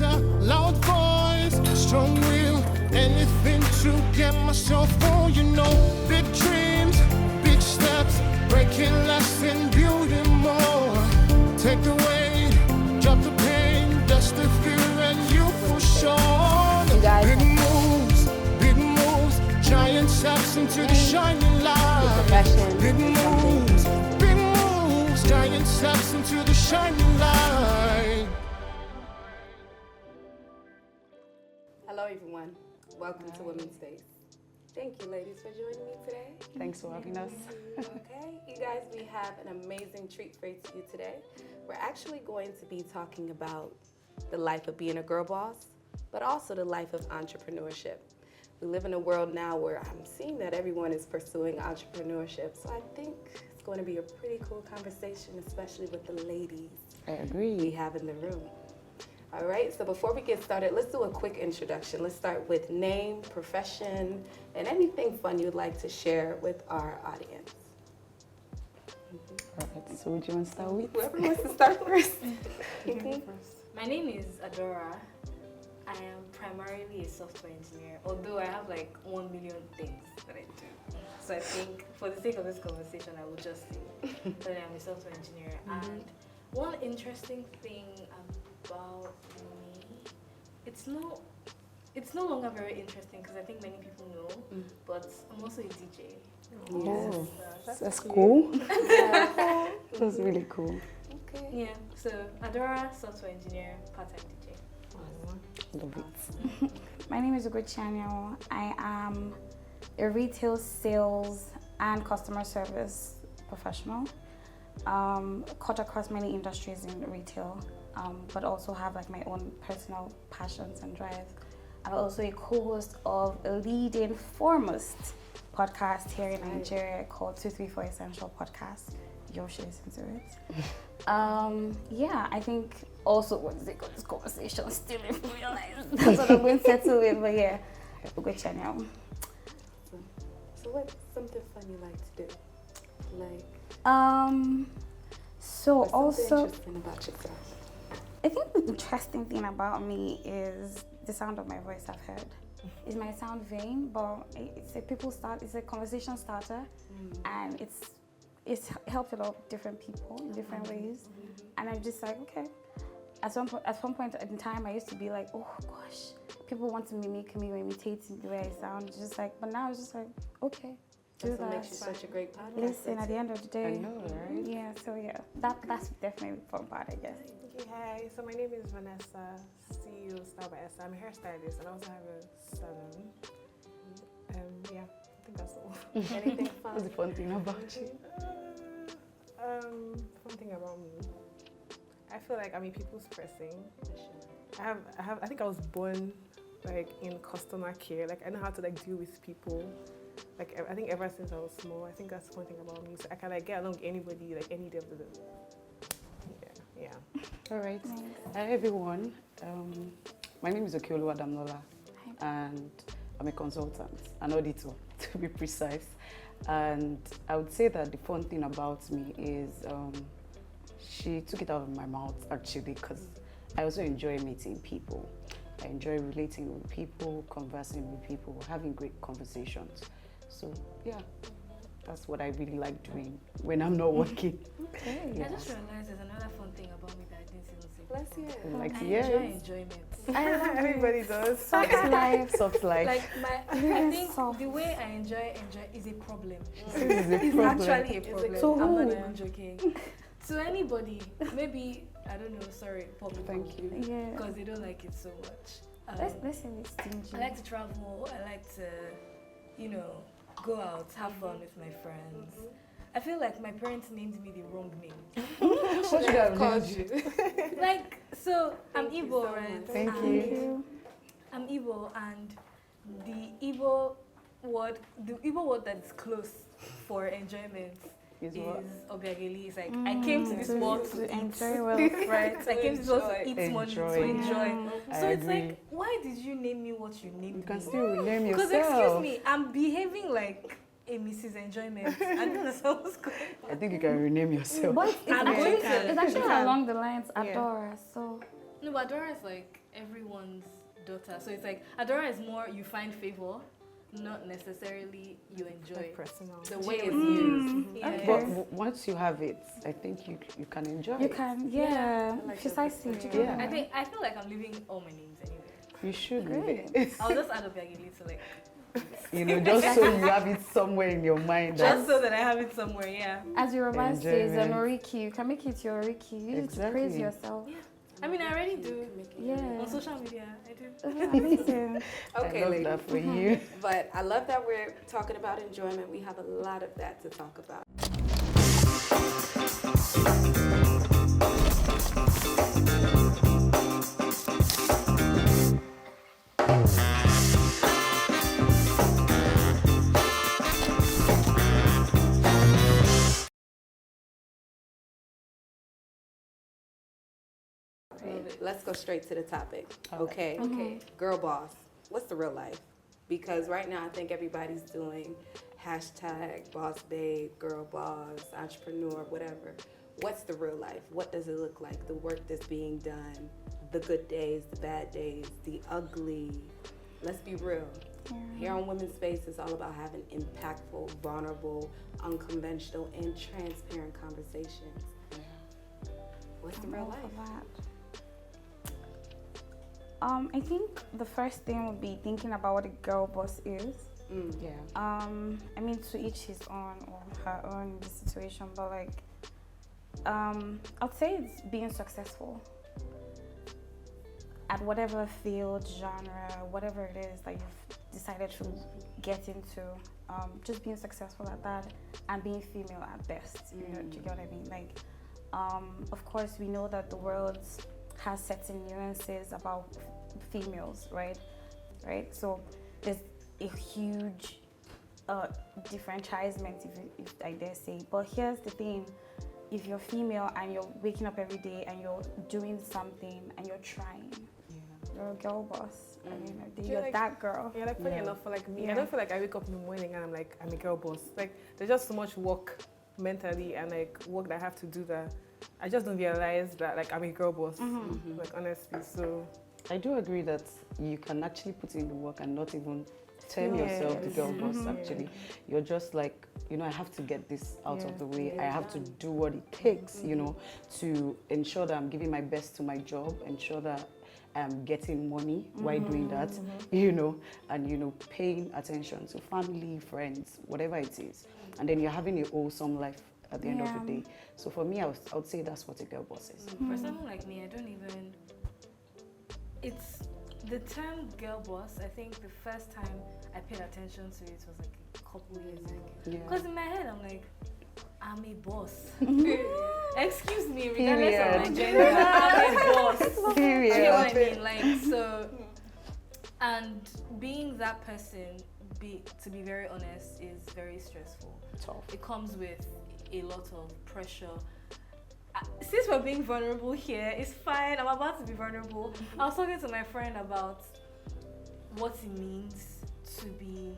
a loud voice, strong will, anything to get myself on, you know. Big dreams, big steps, breaking less and building more. Take the weight, drop the pain, that's the fear and you push on. Big moves, giant steps into the shining light. Big moves, giant steps into the shining light. Hello everyone, welcome to Women's Days. Thank you ladies for joining me today. Thanks for having us. Okay, you guys, we have an amazing treat for you today. We're actually going to be talking about the life of being a girl boss, but also the life of entrepreneurship. We live in a world now where I'm seeing that everyone is pursuing entrepreneurship, so I think it's going to be a pretty cool conversation, especially with the ladies I agree. we have in the room. All right, so before we get started, let's do a quick introduction. Let's start with name, profession, and anything fun you'd like to share with our audience. All right, so would you want to start with? Whoever wants to start first. My name is Adora. I am primarily a software engineer, although I have like 1 million things that I do. So I think for the sake of this conversation, I will just say that I'm a software engineer. And one interesting thing about me, it's no longer very interesting because I think many people know, but I'm also a DJ. Oh, that's cool. That's really cool. Okay. Yeah, so Adora, software engineer, part-time DJ. Love it. My name is Ugochaniel. I am a retail sales and customer service professional. Cut across many industries in retail, but also have like my own personal passions and drives. I'm also a co-host of a leading foremost podcast here in Nigeria called 234 Essential Podcast. You should listen to it. Yeah, I think also what is it called this conversation still if we realize that's what I'm going to settle with, but yeah, good channel. So what's something fun you like to do? Like so what's also something interesting about yourself? I think the interesting thing about me is the sound of my voice. I've heard it might sound vain, but it's a conversation starter, and it's helped a lot of different people in different ways. And I'm just like, okay. At some point in time, I used to be like, oh gosh, people want to mimic me or imitate the way I sound. Just like, but now it's just like, okay, do That's what that. makes you such a great podcast. Listen, at the end of the day, I know, right? yeah. So yeah, that's definitely the fun part, I guess. Okay, hi. So my name is Vanessa, CEO Style by S. I'm a hairstylist and I also have a salon. Yeah, I think that's all. Anything fun? What's the fun thing about you? Fun thing about me. I feel like I'm a people's person. I think I was born like in customer care. Like I know how to like deal with people. Like I think ever since I was small, I think that's one thing about me. So I can like get along with anybody, like any day of the day. Yeah. All right. Hi everyone. My name is Okeoluwa Damnola, and I'm a consultant, an auditor to be precise. And I would say that the fun thing about me is she took it out of my mouth actually, because I also enjoy meeting people. I enjoy relating with people, conversing with people, having great conversations. So yeah, that's what I really like doing when I'm not working. Okay. Yeah. I just realized there's another fun thing about me that I didn't even say. Let's hear it. Like I yes. enjoy enjoyment. Everybody does. Soft life. Soft life. Like I think soft. the way I enjoy is a problem. This is a It's problem. actually a problem. To I'm who? not even joking. To anybody, maybe I don't know. Sorry, poor people. Thank you. Yeah. Because they don't like it so much. Let's say it's stingy. I like to travel. I like to, go out, have fun with my friends. I feel like my parents named me the wrong name. What should I have Called named you. Like, so I'm Thank you Igbo, so right? much. Thank And you. I'm Igbo, and the Igbo word that is close for enjoyment Is is what? Obiageli. It's like I came to this world to eat, enjoy well. right? I came to this world to eat money, to Enjoy. enjoy. I So it's agree. like, why did you name me what you named You can me? still rename Because yourself. excuse me, I'm behaving like a Mrs. Enjoyment, and that sounds good. I think you can rename yourself. But it's I'm actually, going to. it's actually You can. along the lines Yeah. Adora, so No, but Dora is like everyone's daughter. So it's like Adora is more you find favor, not necessarily you enjoy Like personal. the way it's used. Yeah. Okay. But once you have it, I think you can enjoy You it. can, I like precisely. that. Do you Yeah. get me? I feel like I'm leaving all my names anyway. You should Great. leave it. I'll just add Obiageli to like Just so you have it somewhere in your mind. just so that I have it somewhere. Yeah. As your romance says, an Enjoyment. oriki, you can make it your oriki. You need to praise Exactly. yourself. I mean, I already do Yeah. on social media. I do. Amazing. Okay, I love ladies. that for you. But I love that we're talking about enjoyment. We have a lot of that to talk about. Let's go straight to the topic. Okay. Okay. Girl boss. What's the real life? Because right now I think everybody's doing hashtag boss babe, girl boss, entrepreneur, whatever. What's the real life? What does it look like? The work that's being done, the good days, the bad days, the ugly. Let's be real. Here on Women's Space, it's all about having impactful, vulnerable, unconventional, and transparent conversations. What's the real life? I think the first thing would be thinking about what a girl boss is. Yeah. I mean, to each his own or her own in this situation, but like, I'd say it's being successful at whatever field, genre, whatever it is that you've decided to get into. Just being successful at that and being female at best. You know, do you get what I mean? Like, of course, we know that the world has certain nuances about females, right? So there's a huge differentiation, if I dare say. But here's the thing: if you're female and you're waking up every day and you're doing something and you're trying, you're a girl boss. I mean, you're like, that girl. Yeah, like funny enough, for like me, Yeah. I don't feel like I wake up in the morning and I'm like, I'm a girl boss. Like, there's just so much work mentally and like work that I have to do that I just don't realize that like I'm a girl boss. Like honestly, so I do agree that you can actually put in the work and not even term yourself the girl boss. Actually, you're just like, you know, I have to get this out of the way. I have to do what it takes, you know, to ensure that I'm giving my best to my job, ensure that I'm getting money while doing that, you know, and, you know, paying attention to family, friends, whatever it is. And then you're having a wholesome life at the end of the day. So for me, I would say that's what a girl boss is. For someone like me, I don't even... It's the term girl boss. I think the first time I paid attention to it was like a couple years ago. Because in my head, I'm like, I'm a boss. Excuse me, regardless of my gender, I'm a boss. Period. You know what I mean? Like, so, and being that person, to be very honest, is very stressful. Tough. It comes with a lot of pressure. Since we're being vulnerable here, it's fine. I'm about to be vulnerable. I was talking to my friend about what it means to be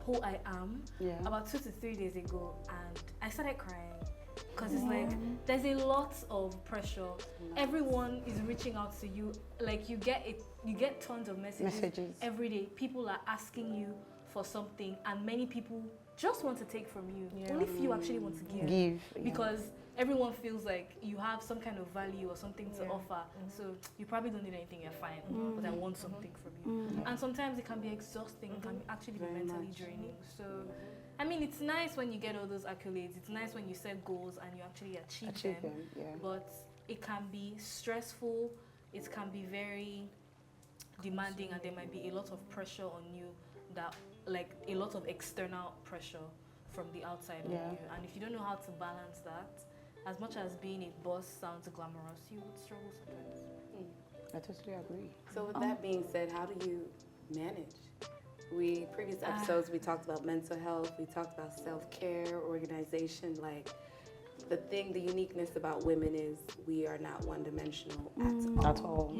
who I am about 2 to 3 days ago, and I started crying because it's like there's a lot of pressure. Everyone is reaching out to you. Like you get tons of messages every day. People are asking you for something, and many people just want to take from you. Only few actually want to give. Because everyone feels like you have some kind of value or something to offer. So you probably don't need anything, you're fine. But I want something from you. And sometimes it can be exhausting, it can actually be mentally draining. So, I mean, it's nice when you get all those accolades. It's nice when you set goals and you actually achieve them. But it can be stressful, it can be very demanding, and there might be a lot of pressure on you, that like a lot of external pressure from the outside on you. And if you don't know how to balance that, as much as being a boss sounds glamorous, you would struggle sometimes. I totally agree. So with that being said, how do you manage? Previous episodes, we talked about mental health, we talked about self-care, organization. Like the uniqueness about women is we are not one-dimensional at all.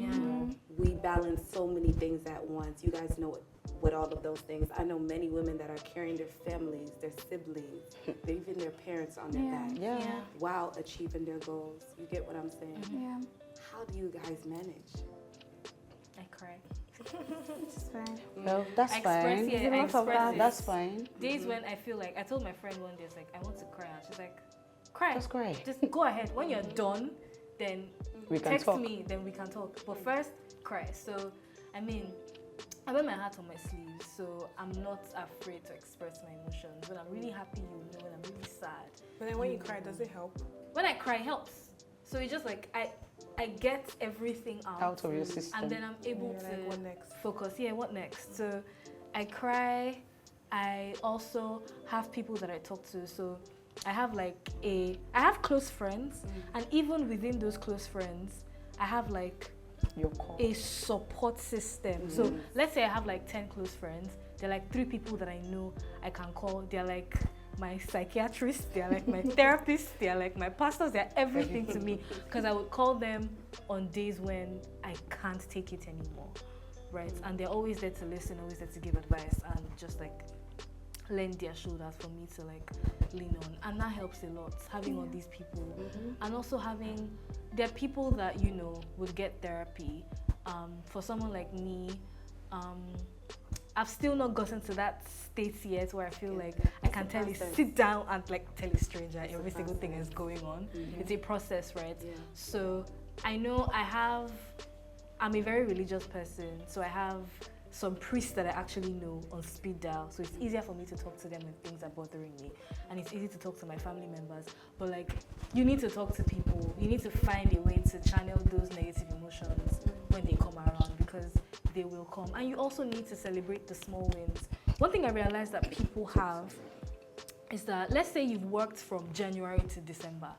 We balance so many things at once. You guys know what all of those things. I know many women that are carrying their families, their siblings, even their parents on their back while achieving their goals. You get what I'm saying? How do you guys manage? I cry. It's fine. Well, that's I fine. express, yeah, There's a I lot of express that. it. That's fine. Days when I feel like, I told my friend one day, it's like, I want to cry. And she's like, cry. Just cry. Just go ahead. When you're done, then We can text talk. me, then we can talk. But first, cry. So, I mean, I wear my heart on my sleeve, so I'm not afraid to express my emotions. When I'm really happy, you know. When I'm really sad. But then when you cry, does it help? When I cry, it helps. So it's just like, I get everything Out of your system. and then I'm able You're to like, what next? focus. Yeah, what next? So I cry. I also have people that I talk to. So I have I have close friends, and even within those close friends, I have like Your call. a support system. So let's say I have like 10 close friends. They're like 3 people that I know I can call. They're like my psychiatrist, they're like my therapist, they're like my pastors, they're everything to me, because I would call them on days when I can't take it anymore, right? And they're always there to listen, always there to give advice, and just like lend their shoulders for me to like lean on. And that helps a lot, having all these people. And also having, there are people that, you know, would get therapy. For someone like me, I've still not gotten to that state yet where I feel like I can tell you, sit down and like tell a stranger every single thing that's going on. It's a process, right? So I know I'm a very religious person, so I have some priests that I actually know on speed dial, so it's easier for me to talk to them when things are bothering me, and it's easy to talk to my family members. But like, you need to talk to people, you need to find a way to channel those negative emotions when they come around, because they will come. And you also need to celebrate the small wins. One thing I realized that people have is that, let's say you've worked from January to December,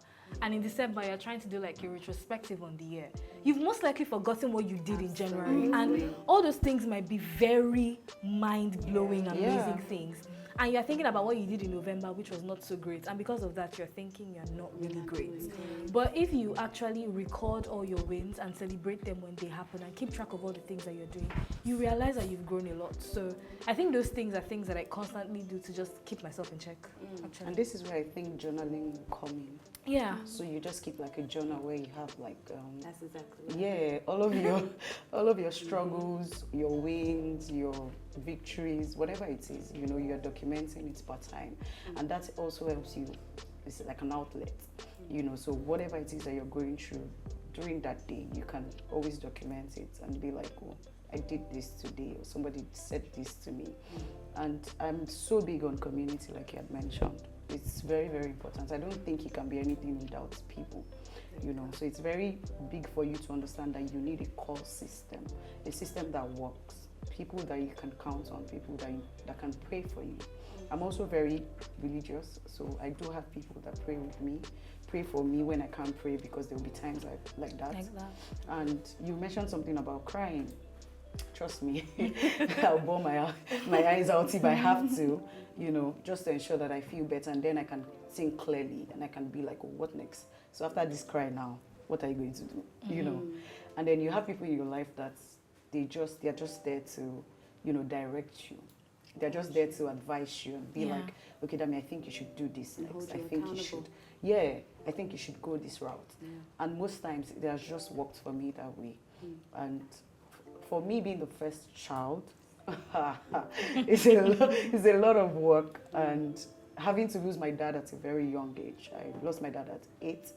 and in December you're trying to do like a retrospective on the year. You've most likely forgotten what you did in January, and all those things might be very mind-blowing, amazing things. And you're thinking about what you did in November, which was not so great, and because of that, you're thinking you're not really great. But if you actually record all your wins and celebrate them when they happen and keep track of all the things that you're doing, you realize that you've grown a lot. So I think those things are things that I constantly do to just keep myself in check, actually. And this is where I think journaling will come in. Yeah. So you just keep like a journal where you have like That's exactly all of your struggles, your wins, your victories, whatever it is, you know, you're documenting it part time, and that also helps you. It's like an outlet, you know. So whatever it is that you're going through during that day, you can always document it and be like, oh, I did this today, or somebody said this to me. And I'm so big on community, like you had mentioned. It's very, very important. I don't think it can be anything without people, you know. So it's very big for you to understand that you need a core system, a system that works, people that you can count on, people that can pray for you. I'm also very religious, so I do have people that pray with me, pray for me when I can't pray, because there will be times like that. And you mentioned something about crying. Trust me, I'll bawl my eyes out if I have to, you know, just to ensure that I feel better, and then I can think clearly and I can be like, oh, what next? So after this cry now, what are you going to do? You know? And then you have people in your life that they're just there to, you know, direct you. They're just there to advise you and be like, okay, Dami, I think you should do this next. I think you should. I think you should go this route. And most times it has just worked for me that way. And for me, being the first child, it's a lot of work, and having to lose my dad at a very young age. I lost my dad at 8.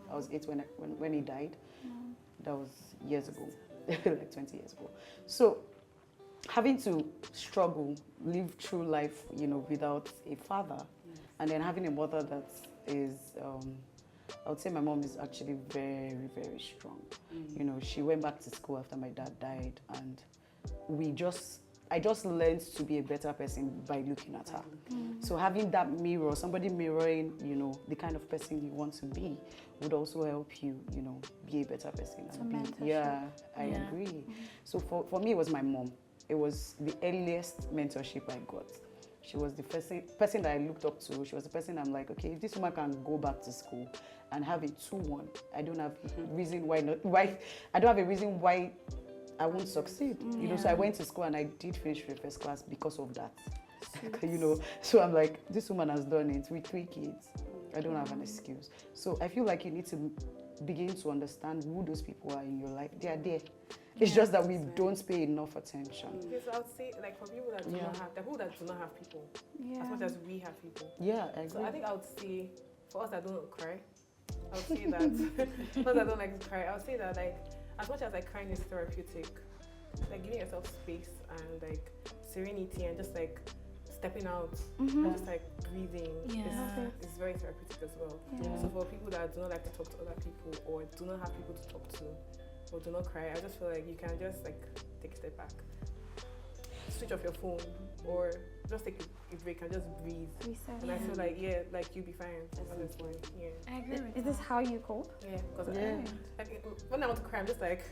I was 8 when he died. That was years ago, like 20 years ago. So having to struggle, live through life, you know, without a father, and then having a mother that is, I would say my mom is actually very, very strong. You know, she went back to school after my dad died, and I just learned to be a better person by looking at her. So having that mirror, somebody mirroring, you know, the kind of person you want to be, would also help you, you know, be a better person. I agree. So for me, it was my mom. It was the earliest mentorship I got. She was the first person that I looked up to. She was the person I'm like, okay, if this woman can go back to school and have a 2-1, I don't have reason why I don't have a reason why I won't succeed. You know, so I went to school and I did finish with first class because of that. You know, so I'm like, this woman has done it with 3 kids. I don't have an excuse. So I feel like you need to begin to understand who those people are in your life. They are there. It's just that we don't pay enough attention. Because I would say, like, for people that do not have, the people that do not have people, as much as we have people. Yeah, I agree. So I think I would say, for us that don't cry, I would say that, for us that don't like to cry, I would say that, like, as much as like crying is therapeutic, like giving yourself space and like serenity and just like stepping out and just like breathing is very therapeutic as well. So for people that do not like to talk to other people or do not have people to talk to or do not cry, I just feel like you can just like take a step back, switch off your phone or just take a break and just breathe. Reset. And I feel like like you'll be fine. Honestly, I agree with Is this how you cope? Yeah, because like, when I want to cry, I'm just like,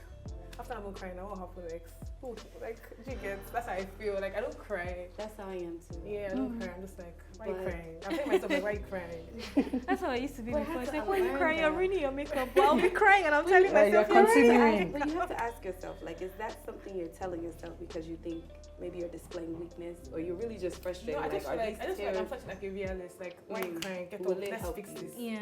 after I'm crying, now what happens next? Ooh, like, do you get? That's how I feel. Like, I don't cry. That's how I am too. Yeah, I don't cry. I'm just like, why are you crying? I'm telling myself, like, why are you crying? That's how I used to be But I before. had It's to like, why are you unlearn crying? You're that. ruining your makeup. But I'll be crying and I'm telling myself, you're continuing. But you have to ask yourself, like, is that something you're telling yourself because you think maybe you're displaying weakness, or you're really just frustrated? No, I just feel like, these tears- I'm such like a realist. Like, why are you crying? Get Will up, it let's help fix you? this. Yeah.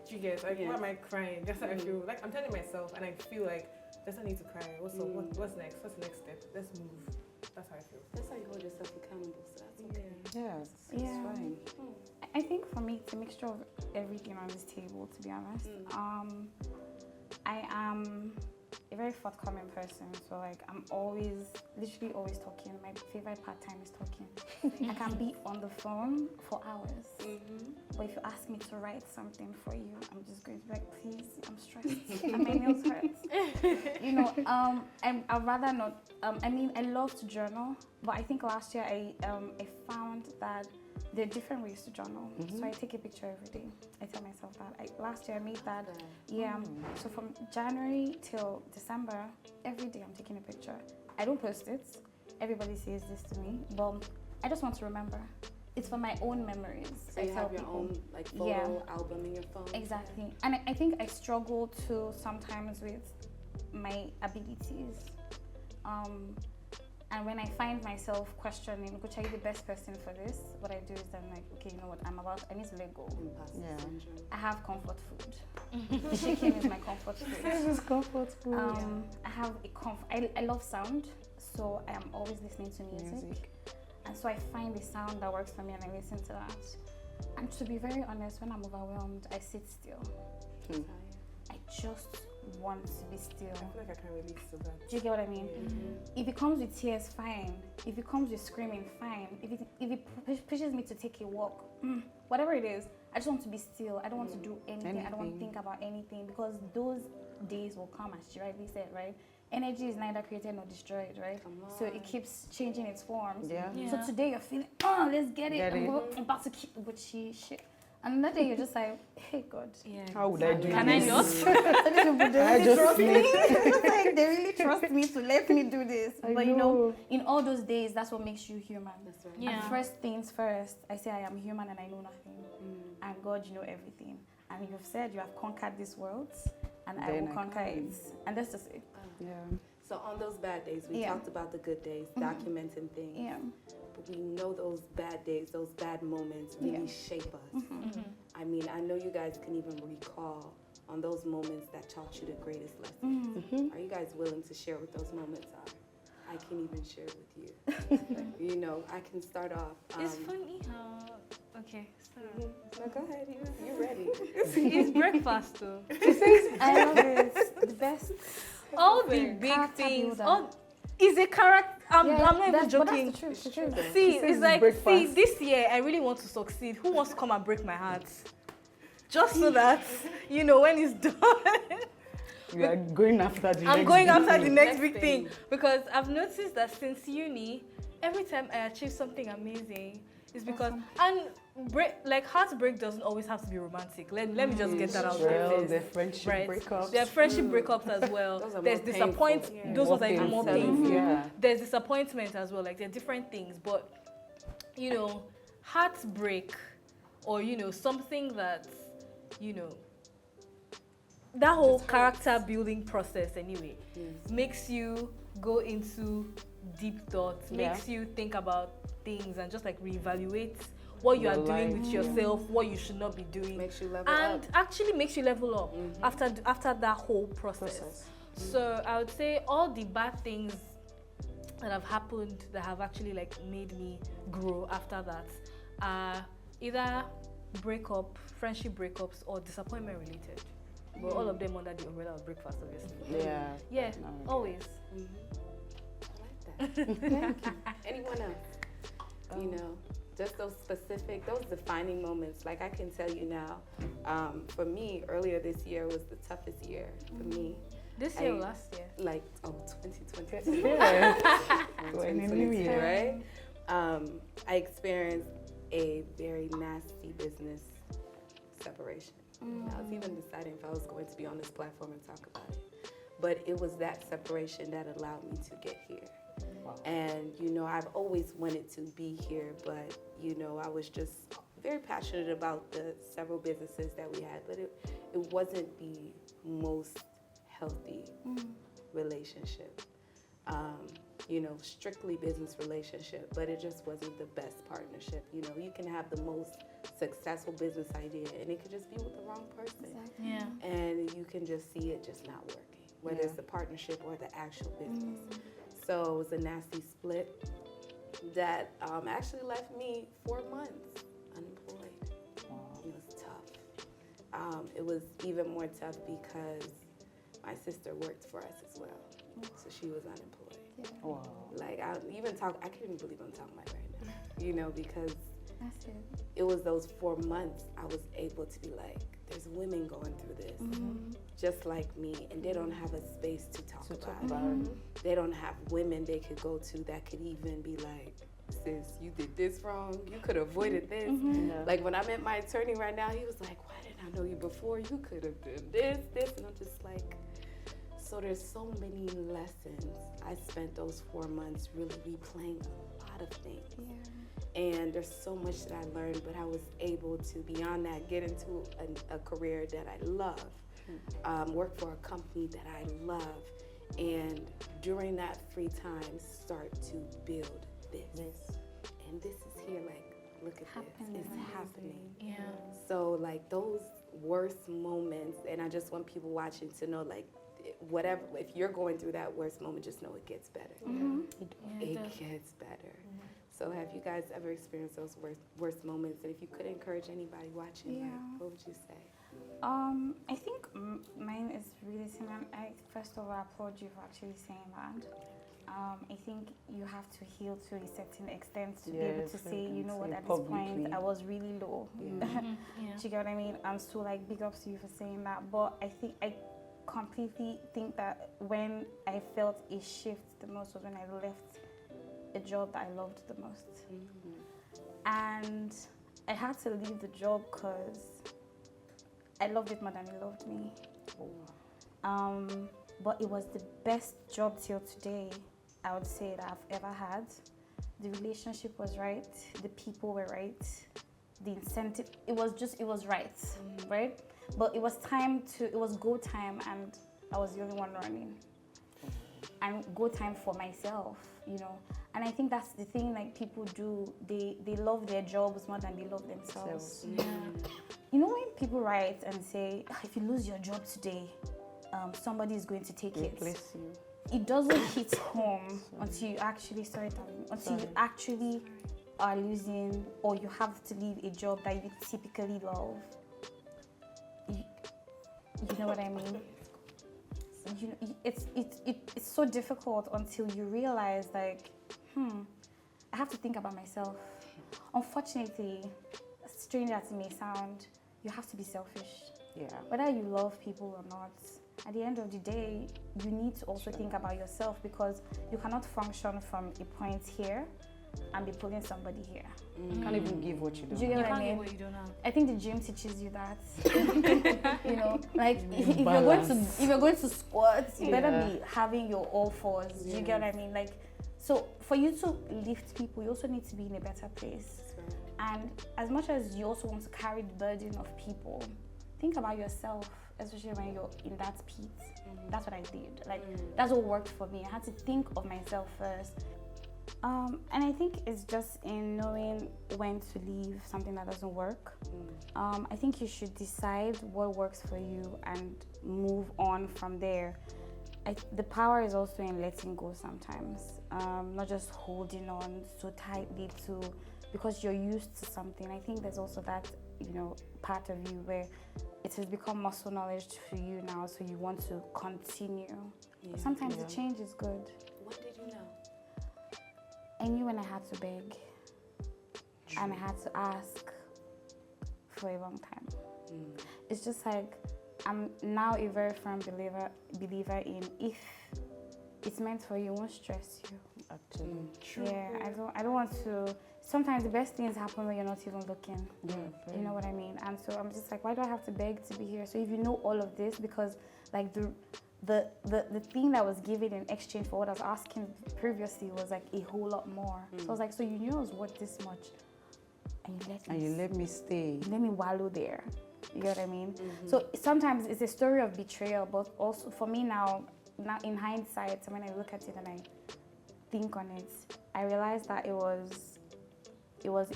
Do you get? Like, Yeah. why am I crying? That's how I feel. Like, I'm telling myself, and I feel like, there's no need to cry. What's up? What's next? What's the next step? Let's move. That's how I feel. That's how you hold yourself accountable. So that's okay. Yes, Yeah. it's fine. I think for me, it's a mixture of everything on this table, to be honest. I am a very forthcoming person, so like I'm literally always talking. My favorite part time is talking. I can be on the phone for hours, but if you ask me to write something for you, I'm just going to be like, please, I'm stressed and my nails hurt. You know, I'd rather not. I mean, I love to journal, but I think last year I found that there are different ways to journal. So I take a picture every day. I tell myself that. Last year I made that. So from January till December, every day I'm taking a picture. I don't post it. Everybody says this to me, but I just want to remember. It's for my own memories. So I you tell have your people. own like photo album in your phone. Exactly. And I think I struggle too sometimes with my abilities. And when I find myself questioning, which are you the best person for this? What I do is I'm like, okay, you know what, I need to let go. Imposter syndrome. I have comfort food. Chicken is my comfort food. This is comfort food. I have I love sound, so I am always listening to music. And so I find a sound that works for me and I listen to that. And to be very honest, when I'm overwhelmed, I sit still. I just want to be still. I feel like I can relate to that. Do you get what I mean? If it comes with tears, fine. If it comes with screaming, fine. If it pushes me to take a walk, whatever it is, I just want to be still. I don't want to do anything. I don't want to think about anything, because those days will come, as you rightly said, right? Energy is neither created nor destroyed, right? So it keeps changing its forms. So today you're feeling, let's get it. I'm about to keep Gucci shit. And another day you're just like, hey God. How would I do Can I this? just? I just trust me. need- It's like they really trust me to let me do this. I But you know, know. in all those days, that's what makes you human. That's right. Yeah. And first things first, I say I am human and I know nothing. And God, you know everything. And you've said you have conquered this world, and I Then will I conquer it. And that's just it. Yeah. So on those bad days, we talked about the good days, documenting things. Yeah. But we know those bad days, those bad moments really shape us. I mean, I know you guys can even recall on those moments that taught you the greatest lessons. Are you guys willing to share what those moments are? I can even share it with you. You know, I can start off. It's funny how. Okay, start. No, go ahead. You ready? It's breakfast though. I love it. The best. All the big Character things. builder. All is a character. I'm not even But joking. that's the truth. The truth. See, says it's like, breakfast. this year I really want to succeed. Who wants to come and break my heart? Just so that, you know, when it's done, We are going after the I'm next going big after thing. the next big thing. Because I've noticed that since uni, every time I achieve something amazing, it's because, and heartbreak doesn't always have to be romantic. Let me just get that out there Well, first. the friendship Right. breakups. There are friendship breakups as well. Those are There's more disappointment. painful. Those More ones are even more painful. painful. Yeah. There's disappointment as well. Like, there are different things. But, you know, heartbreak, or, you know, something that, you know, that whole character building process anyway makes you go into deep thoughts, makes you think about things and just like reevaluate what you Your are doing life. with yourself, what you should not be doing. Makes you level And up. actually makes you level up after that whole process. So I would say all the bad things that have happened that have actually like made me grow after that are either friendship breakups, or disappointment related. But all of them under the umbrella of breakfast, obviously. Yeah, always. I like that. Thank you. Anyone else? You know, just those defining moments. Like I can tell you now, for me, earlier this year was the toughest year for me. This year or last year? Like, 2022. Yeah. 2022, right? I experienced a very nasty business separation. I was even deciding if I was going to be on this platform and talk about it. But it was that separation that allowed me to get here. Wow. And, you know, I've always wanted to be here, but, you know, I was just very passionate about the several businesses that we had, but it wasn't the most healthy relationship. You know, strictly business relationship, but it just wasn't the best partnership. You know, you can have the most successful business idea and it could just be with the wrong person. Exactly. Yeah. And you can just see it just not working, whether it's the partnership or the actual business. So it was a nasty split that actually left me 4 months unemployed. Wow. It was tough. It was even more tough because my sister worked for us as well. So she was unemployed. Yeah. Wow. Like I can't even believe I'm talking about it right now. You know, because That's it. it was those 4 months I was able to be like, there's women going through this just like me, and they don't have a space to talk about it. They don't have women they could go to that could even be like, sis, you did this wrong, you could have avoided this. Yeah. Like when I met my attorney right now, he was like, why didn't I know you before? You could have done this, and I'm just like, so there's so many lessons. I spent those 4 months really replaying a lot of things. Yeah. And there's so much that I learned, but I was able to, beyond that, get into a career that I love, work for a company that I love, and during that free time, start to build this. And this is here, like, look at this, it's happening. Yeah. So, like, those worst moments, and I just want people watching to know, like, whatever, if you're going through that worst moment, just know it gets better. It gets better. So have you guys ever experienced those worst moments? And if you could encourage anybody watching, like, what would you say? I think mine is really similar. First of all, applaud you for actually saying that. I think you have to heal to a certain extent to be able to say, you know what, at this point, I was really low. Do you get what I mean? So, like, big ups to you for saying that. But I completely think that when I felt a shift the most was when I left a job that I loved the most. And I had to leave the job because I loved it more than it loved me. But it was the best job till today, I would say, that I've ever had. The relationship was right, the people were right, the incentive, it was right, right? But it was go time, and I was the only one running. And go time for myself, you know. And I think that's the thing, like, people do, they love their jobs more than they love themselves. You know, when people write and say, if you lose your job today, somebody is going to take it. Replace you. It doesn't hit home until you actually you actually are losing, or you have to leave a job that you typically love. You know what I mean? It's so difficult until you realize, like, I have to think about myself. Unfortunately, strange as it may sound, you have to be selfish. Yeah. Whether you love people or not, at the end of the day, you need to also think about yourself, because you cannot function from a point here and be pulling somebody here. You can't even give what you don't. Do you get what I mean? What you don't have. I think the gym teaches you that. You know, like if you're going to squat, you better be having your all fours. Do you get what I mean? Like, so for you to lift people, you also need to be in a better place. And as much as you also want to carry the burden of people, think about yourself, especially when you're in that pit. That's what I did. Like, that's what worked for me. I had to think of myself first. And I think it's just in knowing when to leave something that doesn't work. I think you should decide what works for you and move on from there. the power is also in letting go sometimes, not just holding on so tightly to because you're used to something. I think there's also that, part of you where it has become muscle knowledge for you now, so you want to continue. Yeah. Sometimes the change is good. When did you know? I knew when I had to beg and I had to ask for a long time. It's just like I'm now a very firm believer in if it's meant for you, it won't stress you. Actually. True. Yeah, I don't want to. Sometimes the best things happen when you're not even looking. Yeah. You know what I mean? And so I'm just like, why do I have to beg to be here? So if you know all of this, because like the thing that was given in exchange for what I was asking previously was like a whole lot more. So I was like, so you knew I was worth this much, and you let me stay. let me wallow there. You get what I mean? So sometimes it's a story of betrayal, but also for me now in hindsight, so when I look at it and I think on it, I realize that it was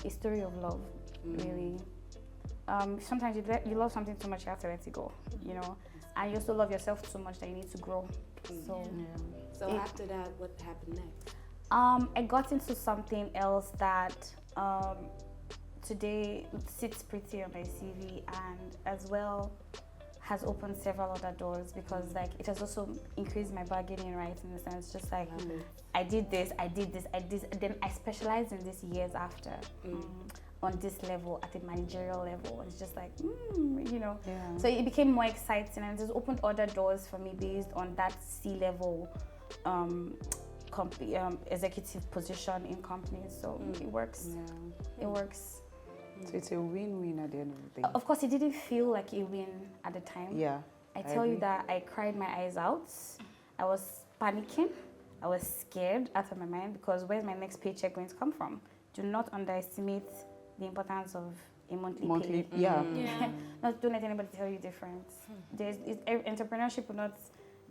a story of love, really. Sometimes you love something too much, you have to let it go, and you also love yourself too much that you need to grow. So after that, what happened next? I got into something else that today sits pretty on my CV and as well has opened several other doors because like it has also increased my bargaining rights in the sense just like I did this, and then I specialized in this years after on this level at the managerial level. It's just like, So it became more exciting and it just opened other doors for me based on that C-level executive position in companies. So it works. It works. So it's a win-win at the end of the day. Of course, it didn't feel like a win at the time. Yeah. I tell you that I cried my eyes out. I was panicking. I was scared out of my mind because where's my next paycheck going to come from? Do not underestimate the importance of a monthly pay. Yeah. Don't let anybody tell you different. Entrepreneurship will not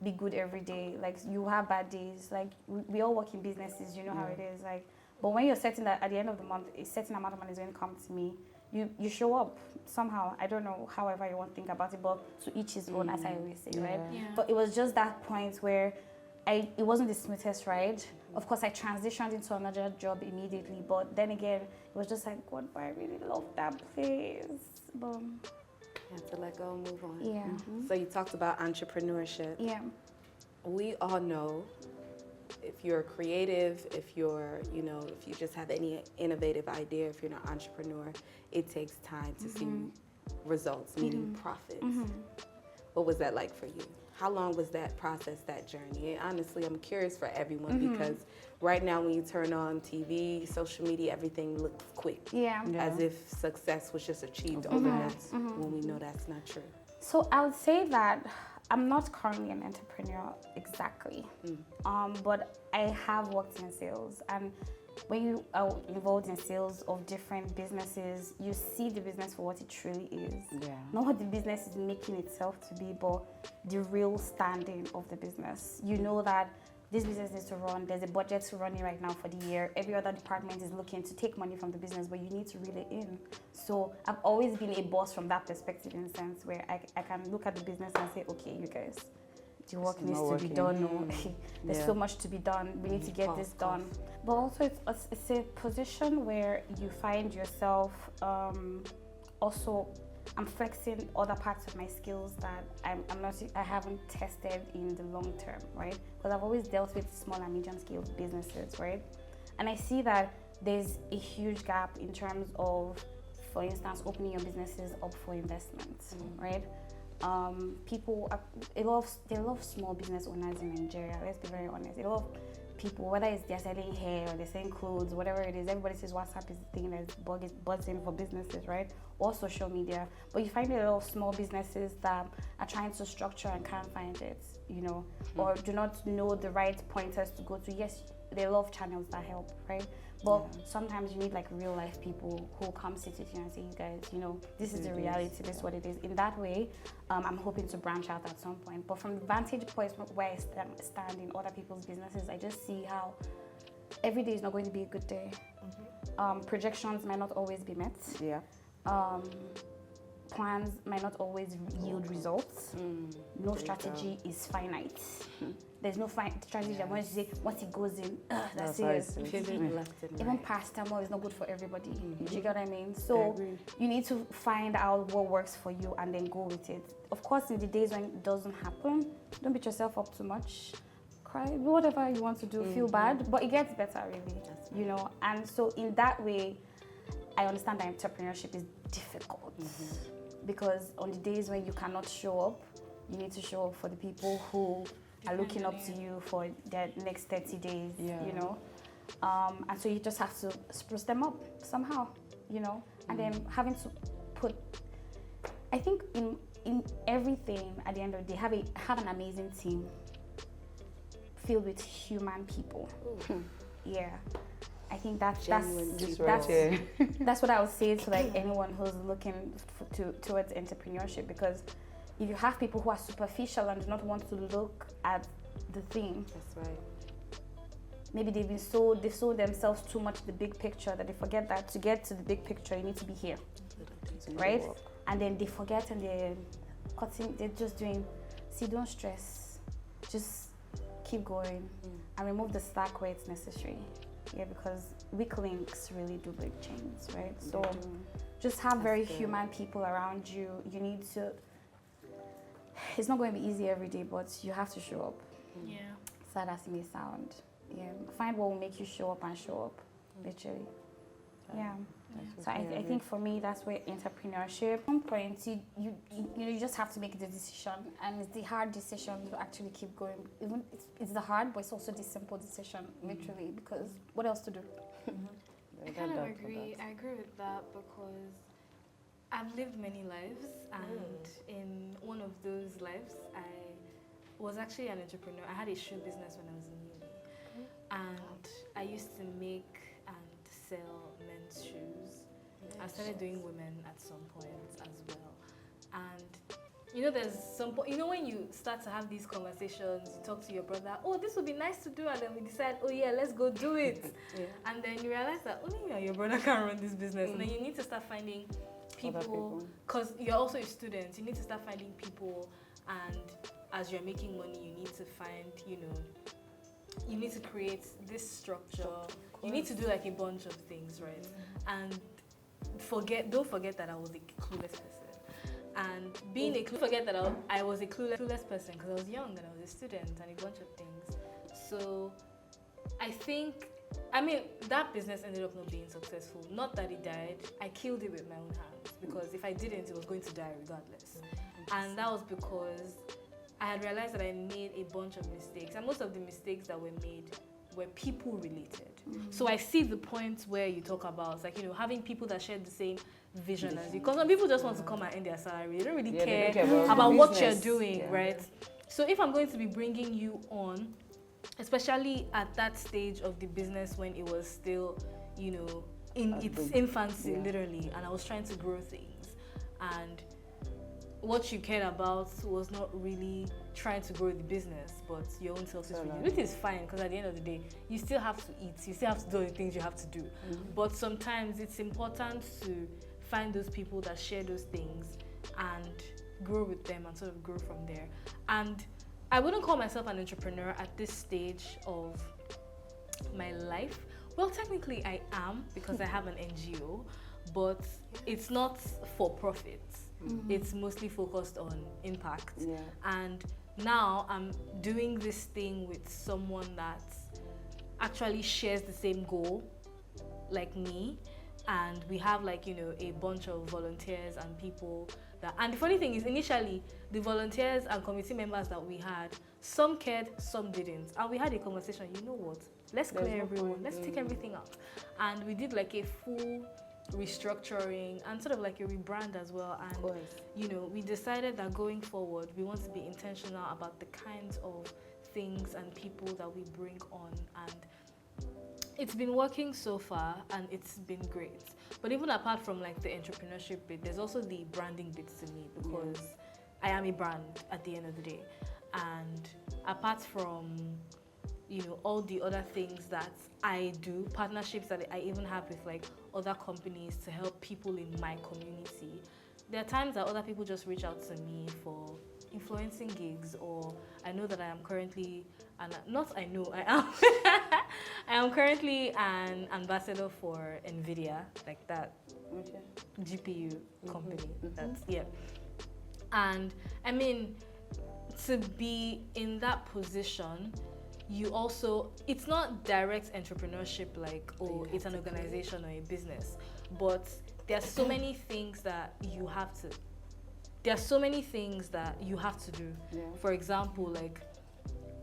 be good every day. Like you have bad days. Like we all work in businesses. You know how it is. Like. But when you're setting that at the end of the month, a certain amount of money is going to come to me, you show up somehow. I don't know, however you want to think about it, but to each his own, as I always say, right? Yeah. But it was just that point where it wasn't the smoothest ride. Of course, I transitioned into another job immediately, but then again, it was just like, God, I really love that place. But You have to let go and move on. yeah, So you talked about entrepreneurship. yeah, We all know if you're creative, if you're, if you just have any innovative idea, if you're an entrepreneur, it takes time to see results, meaning profits. What was that like for you? How long was that process, that journey? And honestly, I'm curious for everyone because right now when you turn on TV, social media, everything looks quick. yeah. As if success was just achieved overnight when we know that's not true. So I would say that I'm not currently an entrepreneur exactly, but I have worked in sales. And when you are involved in sales of different businesses, you see the business for what it truly is. Yeah. Not what the business is making itself to be, but the real standing of the business. You know that this business needs to run. There's a budget running right now for the year. Every other department is looking to take money from the business, but you need to reel it in. So I've always been a boss from that perspective in a sense where I can look at the business and say, okay, you guys, the work needs to be done. No, there's so much to be done. We need to get this done. But also it's a position where you find yourself also I'm flexing other parts of my skills that I haven't tested in the long term, right? Because I've always dealt with small and medium scale businesses, right? And I see that there's a huge gap in terms of, for instance, opening your businesses up for investments, right? There are a lot of small business owners in Nigeria, let's be very honest. A lot of people, whether it's they're selling hair or they're selling clothes, whatever it is, everybody says WhatsApp is the thing that's buzzing for businesses, right? Or social media. But you find a lot of small businesses that are trying to structure and can't find it, or do not know the right pointers to go to. Yes, there are a lot of channels that help, right? But sometimes you need like real life people who come sit with you and say, you guys, this is the reality, this is what it is. In that way, I'm hoping to branch out at some point. But from the vantage point where I stand in other people's businesses, I just see how every day is not going to be a good day. Projections might not always be met. Yeah. plans might not always yield results. No strategy is finite. There's no strategy that once you say, once it goes in, that's it. Even paracetamol is not good for everybody. Do you get what I mean? So you need to find out what works for you and then go with it. Of course, in the days when it doesn't happen, don't beat yourself up too much. Cry, do whatever you want to do, feel bad, but it gets better really, you know. And so in that way, I understand that entrepreneurship is difficult because on the days when you cannot show up, you need to show up for the people who are looking up to you for their next 30 days, you know. And so you just have to spruce them up somehow, you know. And then having to put, I think in everything at the end of the day, have an amazing team filled with human people. Yeah. I think that's what I would say to like anyone who's looking towards entrepreneurship, because if you have people who are superficial and do not want to look at the thing, that's right. Maybe they've sold themselves too much the big picture that they forget that to get to the big picture you need to be here, right? And then they forget and they're just doing. See, don't stress, just keep going and remove the slack where it's necessary. Yeah, because weak links really do break chains, right? So just have very human people around you. You need to, it's not going to be easy every day, but you have to show up. Yeah. Sad as it may sound. Yeah, find what will make you show up and show up, literally. Yeah. So I think for me, that's where entrepreneurship, at some point, you just have to make the decision, and it's the hard decision to actually keep going. Even it's the hard, but it's also the simple decision, literally, because what else to do? I kind of agree. I agree with that because I've lived many lives, and in one of those lives, I was actually an entrepreneur. I had a shoe business when I was in uni, and I used to make and sell men's shoes. I started doing women at some point as well. And you know, there's some you know, when you start to have these conversations, you talk to your brother, oh, this would be nice to do, and then we decide, oh yeah, let's go do it. And then you realize that only you and your brother can run this business. And then you need to start finding people, because you're also a student, you need to start finding people, and as you're making money, you need to find, you know, you need to create this structure. You need to do like a bunch of things, right? And don't forget that I was a clueless person. And forget that I was a clueless person because I was young and I was a student and a bunch of things. So I think, that business ended up not being successful. Not that it died. I killed it with my own hands because if I didn't, it was going to die regardless. And that was because I had realized that I made a bunch of mistakes, and most of the mistakes that were made were people related. So I see the point where you talk about, like, you know, having people that share the same vision as you. Because some people just want to come and earn their salary. They don't really care about what you're doing, right? So if I'm going to be bringing you on, especially at that stage of the business when it was still, you know, in its infancy, literally, and I was trying to grow things, and what you cared about was not really trying to grow the business, but your own selfish reasons, which is fine, because at the end of the day, you still have to eat, you still have to do the things you have to do. But sometimes it's important to find those people that share those things and grow with them and sort of grow from there. And I wouldn't call myself an entrepreneur at this stage of my life. Well, technically I am, because I have an NGO, but it's not for profit. It's mostly focused on impact. And now I'm doing this thing with someone that actually shares the same goal like me, and we have, like, you know, a bunch of volunteers and people that, and the funny thing is, initially the volunteers and committee members that we had, some cared, some didn't, and we had a conversation, you know what, let's clear everyone, let's take everything out. And we did like a full restructuring and sort of like a rebrand as well. And you know, we decided that going forward we want to be intentional about the kinds of things and people that we bring on, and it's been working so far and it's been great. But even apart from like the entrepreneurship bit, there's also the branding bit to me, because I am a brand at the end of the day. And apart from, you know, all the other things that I do, partnerships that I even have with like other companies to help people in my community, there are times that other people just reach out to me for influencing gigs, or I know that I am currently, and not I know, I am, I am currently an ambassador for NVIDIA, like that GPU company. That's, yeah. And I mean, to be in that position, you also, it's not direct entrepreneurship like, oh, it's an organization or a business, but there are so many things that you have to, there are so many things that you have to do. Yeah. For example, like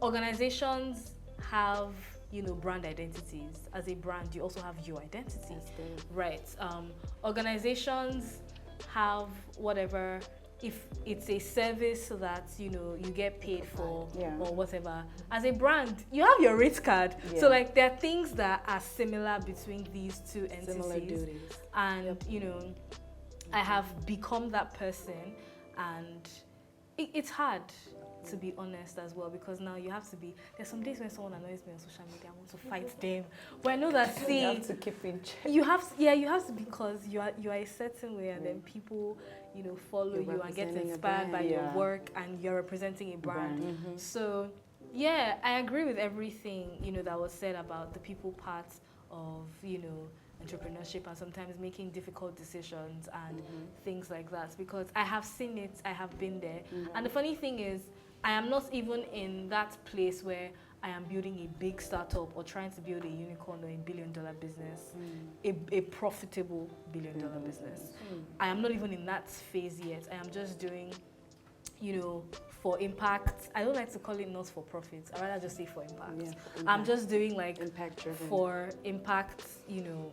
organizations have, you know, brand identities. As a brand, you also have your identity, right? Organizations have whatever, if it's a service that, you know, you get paid for or whatever. As a brand, you have your rate card. So like there are things that are similar between these two entities. Similar duties. And you know, I have become that person, and it's hard, to be honest, as well, because now you have to be, there's some days when someone annoys me on social media, I want to fight them, but I know that, see, you have to keep in check. you have to, because you are a certain way, and then people, you know, follow you and get inspired by your work, and you're representing a brand. So yeah, I agree with everything, you know, that was said about the people part of, you know, entrepreneurship, and sometimes making difficult decisions and things like that, because I have seen it, I have been there. And the funny thing is, I am not even in that place where I am building a big startup or trying to build a unicorn or a billion-dollar business, a profitable billion-dollar business. I am not even in that phase yet. I am just doing, you know, for impact. I don't like to call it not for profit. I rather just say for impact. I'm just doing like impact-driven. For impact, you know,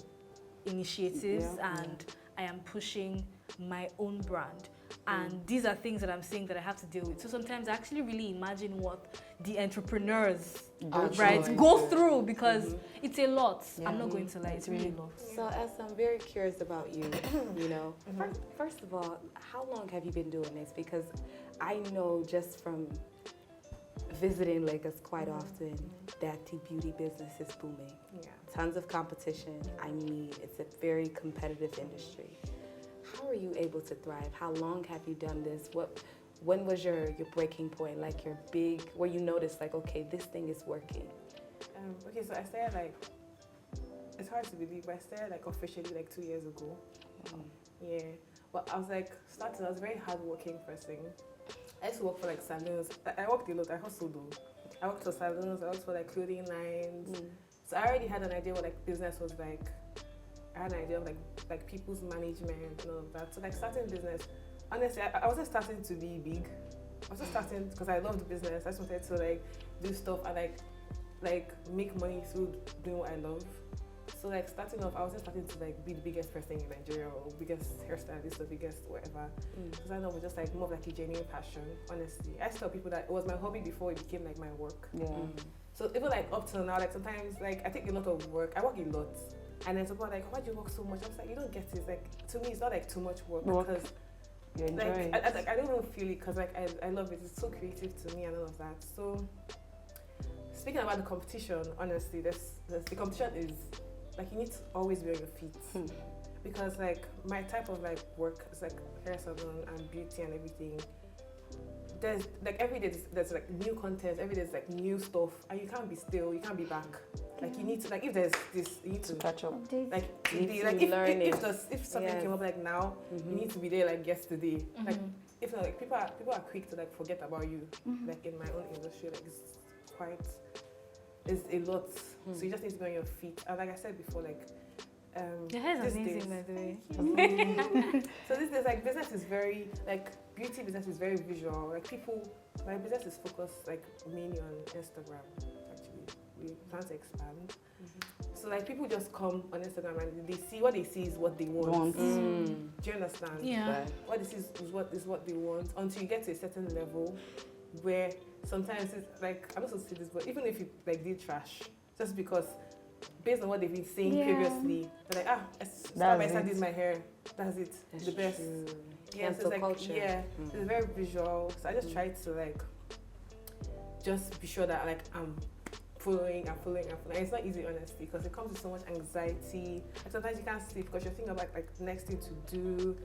initiatives, and I am pushing my own brand. And these are things that I'm saying that I have to deal with. So sometimes I actually really imagine what the entrepreneurs go through, because it's a lot. I'm not going to lie, it's really a lot. So Esther, I'm very curious about you, you know. First of all, how long have you been doing this? Because I know just from visiting Lagos quite often that the beauty business is booming. Tons of competition. I mean, it's a very competitive industry. How are you able to thrive? How long have you done this? When was your breaking point, like your big, where you noticed like, okay, this thing is working? Okay, so I started like, it's hard to believe, but I started like officially like 2 years ago. Yeah, but I was like, I was a very hardworking person. I used to work for like salons. I worked a lot, I hustled though. I worked for salons, I worked for like clothing lines. So I already had an idea what like business was like. I had an idea of like people's management and all of that. So like starting business, honestly, I wasn't starting to be big. I was just starting because I loved business. I just wanted to like do stuff and like make money through doing what I love. So like starting off, I wasn't starting to like be the biggest person in Nigeria or biggest hairstylist or biggest whatever. Because I know it was just like more of like a genuine passion, honestly. I tell people that it was my hobby before it became like my work. So even like up till now, like sometimes like I take a lot of work. I work a lot. And then people are like, why do you work so much? I was like, you don't get it. Like, to me, it's not like too much work because you enjoy like, it. I don't even feel it because like I love it. It's so creative to me and all of that. So speaking about the competition, honestly, the competition is like you need to always be on your feet because like my type of like work is like hair salon and beauty and everything. There's like every day there's like new content, every day there's like new stuff, and you can't be still, you can't be back. Like you need to, like if there's this, you need to catch up. Like today, like if something came up like now, you need to be there like yesterday. Like if not, like people are quick to like forget about you. Like in my own industry, like it's a lot. So you just need to be on your feet. And like I said before, like your hair is amazing, by the way. So this is like business is very like beauty business is very visual. Like my business is focused like mainly on Instagram. Actually, we plan to expand. So like people just come on Instagram and they see what they see is what they want. Do you understand? Yeah. What they see is what they want until you get to a certain level where sometimes it's like I'm not supposed to say this, but even if you like did trash, just because based on what they've been saying previously, they're like, I did my hair. That's it. That's the best. True. Yeah, so it's like, culture. It's very visual. So I just try to like just be sure that like I'm following. It's not easy, honestly, because it comes with so much anxiety. And sometimes you can't sleep because you're thinking about like next thing to do,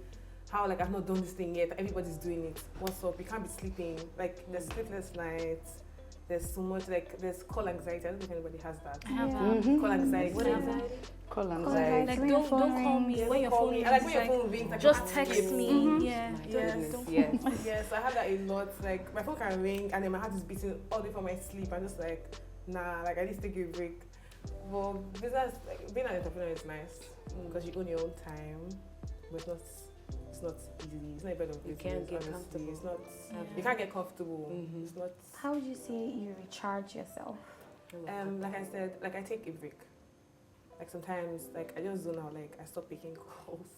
how like I've not done this thing yet. Everybody's doing it. What's up? You can't be sleeping. Like there's sleepless nights. There's so much like there's call anxiety. I don't know if anybody has that. I have Call anxiety. What is that? Call anxiety. Like When your don't phone call me rings. when your phone rings. I like when It's your like, phone rings. Like, just you have to text skip. me. Yeah. Yes. Don't Yes. Yes, I have that a lot. Like my phone can ring and then my heart is beating all day for my sleep. I'm just like, nah, like I need to take a break. But business, like being an entrepreneur is nice because you own your own time, but it's not easy. It's not a bed of You business, can't get honestly. comfortable. It's not. Yeah. You can't get comfortable. It's not. How would you say you recharge yourself? Like I said, like I take a break. Like sometimes, like I just zone out. Like I stop picking calls.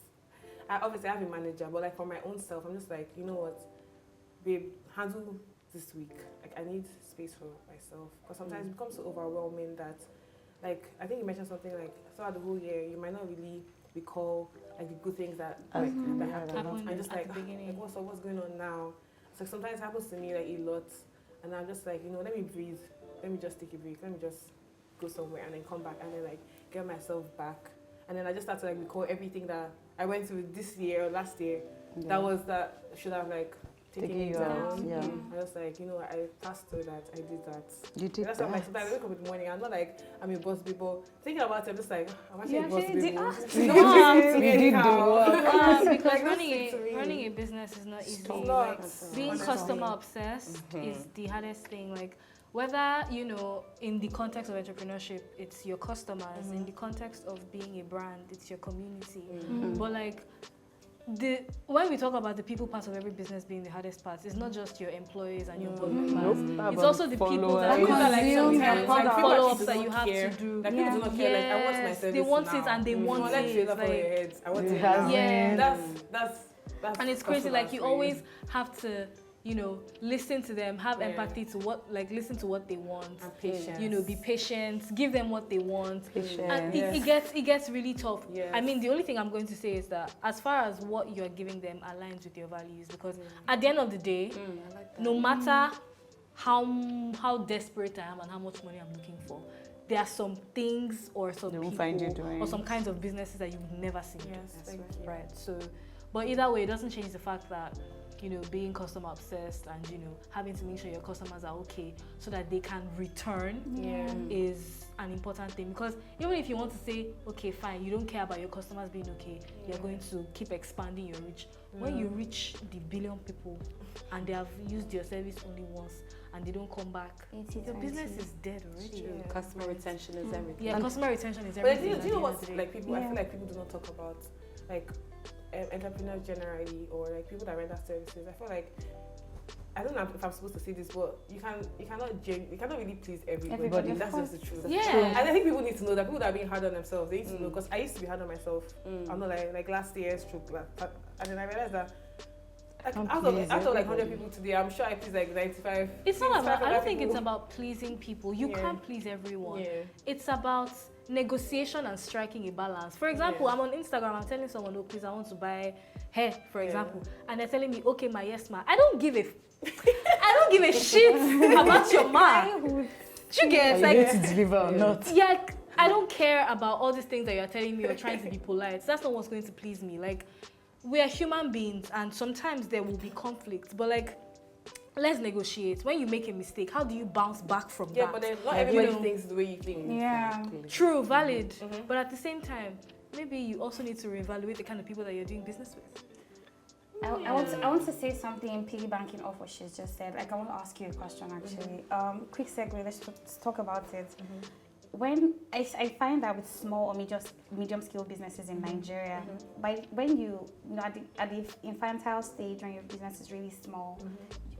I obviously have a manager, but like for my own self, I'm just like, you know what, babe, handle this week. Like I need space for myself because sometimes it becomes so overwhelming that, like I think you mentioned something like throughout the whole year, you might not really recall like the good things that that happened. I'm just at like, the beginning. like what's going on now? So sometimes it happens to me like a lot, and I'm just like, you know, let me breathe. Let me just take a break. Let me just go somewhere and then come back and then like get myself back. And then I just start to like recall everything that I went through this year or last year. That should have like taken me you out. down. Yeah. I was like, you know, I passed through that. I did that. You did That's that. why like sometimes I wake up in the morning. I'm not like I'm a boss people. Thinking about it, I'm just like I'm actually You a boss actually did people. ask You did did the work. Because Like, running don't stick to me. running a business is not easy. It's Like, not. being Honestly. customer obsessed is the hardest thing. Like whether in the context of entrepreneurship, it's your customers. In the context of being a brand, it's your community. But like when we talk about the people part of every business being the hardest part, it's not just your employees and your board members. It's also the people that People that like Consume sometimes, your like, product. people follow-ups actually that do you not have care. to do. Like people do not care. Like I want my Yes, service they want now. it and they want Like it. trailer for your Like, heads. I want it has now. Yeah. That's and it's crazy. Like you customers for always have to, listen to them, have Yeah. empathy to listen to what they want. And patience. Be patient, give them what they want. Patient. And Yes. it gets really tough. Yes. I mean, the only thing I'm going to say is that as far as what you're giving them aligns with your values, because at the end of the day, I like that. no matter how desperate I am and how much money I'm looking for, there are some things or some They people won't find you doing. or some kinds of businesses that you would never see. Yes, thank you. Right. So, but either way, it doesn't change the fact that being customer obsessed and having to make sure your customers are okay so that they can return is an important thing. Because even if you want to say, okay, fine, you don't care about your customers being okay, you're going to keep expanding your reach. When you reach the billion people and they have used your service only once and they don't come back, 80, your 20. business is dead already. Yeah. Customer retention is everything. Yeah, customer retention is But everything. do at you the know end of what? the day. Like people, I Yeah. feel like people do not talk about like entrepreneurs generally or like people that render services. I feel like I don't know if I'm supposed to say this, but you cannot really please everybody. Everybody, of That's course. just the truth. Yeah. And I think people need to know that people that are being hard on themselves, they need to know, because I used to be hard on myself. I'm not like last year stroke, and then I realized that like, Can't out of please 100 everybody. people today, I'm sure I please like 95. It's not about, I don't think it's people. about pleasing people. You Yeah. can't please everyone. Yeah. It's about negotiation and striking a balance. For example, Yeah. I'm on Instagram, I'm telling someone, oh, please, I want to buy hair, for Yeah. example. And they're telling me, okay, ma, yes, ma. I don't give a shit about your ma. You get, Are you like, going to deliver or not? yeah, I don't care about all these things that you're telling me or trying to be polite. That's not what's going to please me. Like, we are human beings and sometimes there will be conflict, but like, let's negotiate. When you make a mistake, how do you bounce back from Yeah, that? but then not Like, everybody you know, thinks the way you think. Yeah. True, valid. But at the same time, maybe you also need to reevaluate the kind of people that you're doing business with. I want to say something piggybacking off what she's just said. Like I want to ask you a question actually. Quick segue. Let's talk about it. When I find that with small or medium scale businesses in Nigeria, when you know at the infantile stage when your business is really small,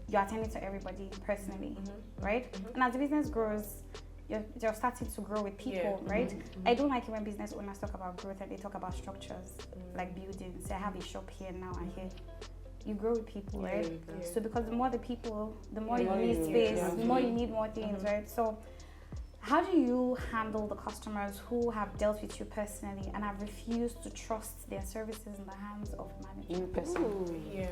you're attending to everybody personally, right? And as the business grows, you're starting to grow with people, right? I don't like it when business owners talk about growth and they talk about structures, like buildings. Say, I have a shop here now and here. You grow with people, right? Yeah. So because the more the people, the more The you more need you space, need, the more you need more things, right? So how do you handle the customers who have dealt with you personally and have refused to trust their services in the hands of management? In person. Yeah,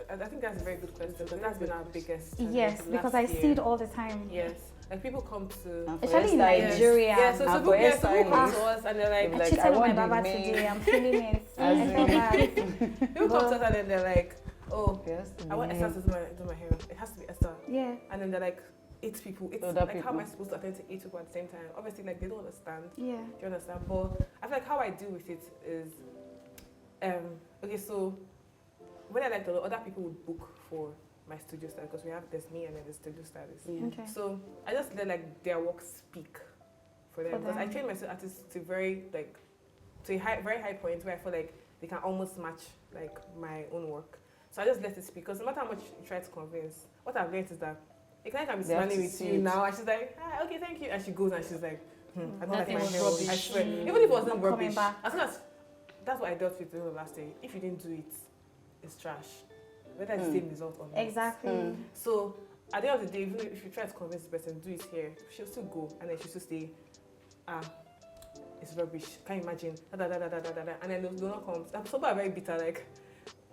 I think that's a very good question because that's been our biggest. Yes, challenge because last I see year. it all the time. Yes, like people come to. Especially in Nigeria. Yeah, so And people, for people come hairstylists, to us and they're like, I like, cheated I on my want the baba main- today. I'm feeling it. As I feel in- bad. people come to us and then they're like, oh, Yes, I want Esther to do my hair. It has to be Esther. Yeah. And then they're like, 8 people. It's Other like, how am I people. supposed to attend to 8 people at the same time? Obviously, like, they don't understand. Yeah. Do you understand? But I feel like how I deal with it is, okay, so when I like other people would book for my studio style because there's me and then the studio stylist. Yeah. Okay. So I just let like their work speak for them because I train myself artists to very very high point where I feel like they can almost match like my own work. So I just let it speak because no matter how much you try to convince, what I've learned is that a client can be They have smiling to with see you it. now and she's like, ah, okay, thank you, and she goes and she's like, I don't like That my thing hair. was rubbish. I swear, even if it wasn't I'm coming rubbish, back. as soon as that's what I dealt with the whole last day. If you didn't do it, it's trash. Whether it's the same result or not. Exactly. So at the end of the day, even if you try to convince the person, do it here, she'll still go and then she'll still say, it's rubbish. Can't you imagine? Da, da, da, da, da, da, da. And then they'll not come. Some people are very bitter, like,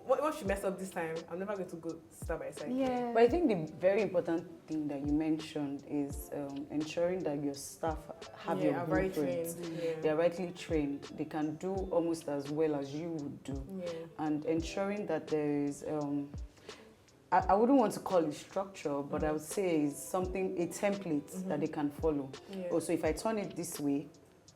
once you mess up this time, I'm never going to go step by side. Yeah. But I think the very important thing that you mentioned is ensuring that your staff have your are very blueprint. trained. They are rightly trained. They can do almost as well as you would do. Yeah. And ensuring that there is, I wouldn't want to call it structure, but I would say it's something, a template that they can follow. Yeah. Also, if I turn it this way,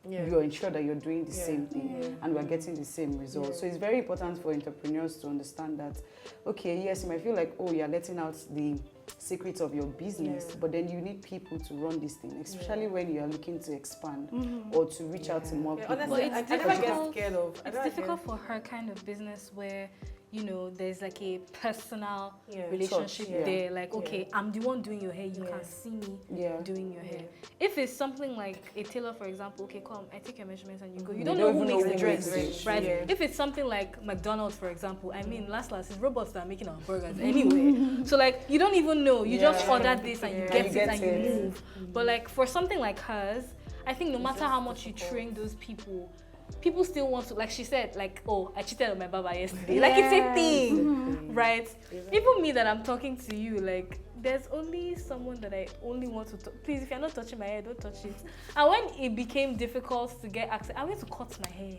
Yeah. you ensure that you're doing the same thing Yeah. and we're getting the same results. Yeah. So it's very important for entrepreneurs to understand that, okay, yes, you might feel like, oh, you're letting out the secrets of your business, but then you need people to run this thing, especially when you're looking to expand or to reach out to more people. Honestly, But I it's never get difficult. scared of. I It's never difficult for her kind of business where, you know, there's like a personal Yeah. relationship Touch, yeah. there. Like, okay, I'm the one doing your hair. You can see me Yeah. doing your hair. If it's something like a tailor, for example, okay, come, I take your measurements and you go. You They don't know don't who even makes know the who dress, makes it. right? Yeah. If it's something like McDonald's, for example, I mean, last it's robots that are making our burgers anyway. So like, you don't even know. You just Yeah. order this and you Yeah. get You it get and it. you move. But like for something like hers, I think no matter how much you train those people still want to, like she said, like, oh, I cheated on my baba yesterday. Like, it's a thing, right? Even me that I'm talking to you, like, there's only someone that I only want to touch. Please, if you're not touching my hair, don't touch it. And when it became difficult to get access, I went to cut my hair.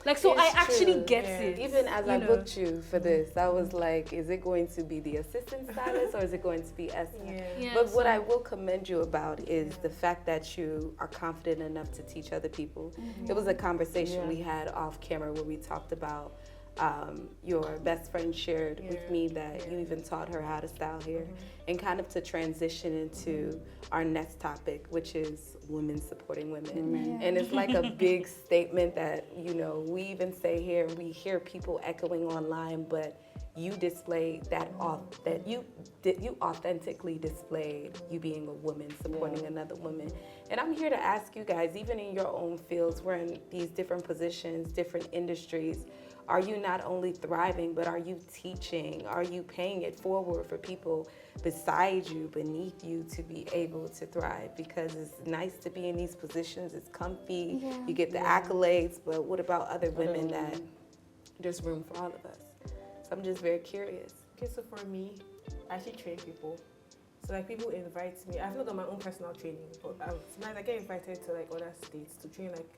Like, so It's I actually true. get Yeah. it. Even as I know. booked you for this, I was like, is it going to be the assistant stylist or is it going to be Esther? Yeah, But what so- I will commend you about is the fact that you are confident enough to teach other people. It was a conversation we had off camera where we talked about your best friend shared with me that you even taught her how to style hair, and kind of to transition into our next topic, which is women supporting women. And it's like a big statement that, you know, we even say here, we hear people echoing online, but you displayed that that you authentically displayed you being a woman supporting another woman. And I'm here to ask you guys, even in your own fields, we're in these different positions, different industries. Are you not only thriving, but are you teaching? Are you paying it forward for people beside you, beneath you, to be able to thrive? Because it's nice to be in these positions, it's comfy, you get the accolades, but what about other women that there's room for all of us? So I'm just very curious. Okay, so for me, I actually train people. So like people invite me. I've not done my own personal training, but sometimes I get invited to like other states to train like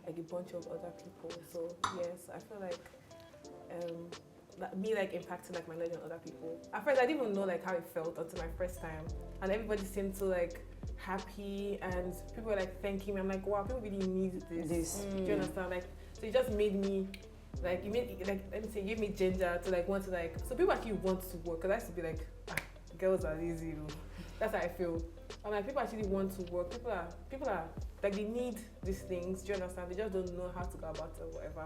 a bunch of other people. So yes, I feel like me like impacting like my knowledge on other people. At first I didn't even know like how it felt until my first time, and everybody seemed so like happy and people were like thanking me. I'm like, wow, people really need this. Do you understand? Like, so it just made me like, you made like, let me say, give me ginger to like want to like, so people actually want to work, because I used to be like, girls are lazy, you know. That's how I feel. I'm like, people actually want to work. People are like, they need these things. Do you understand? They just don't know how to go about it or whatever.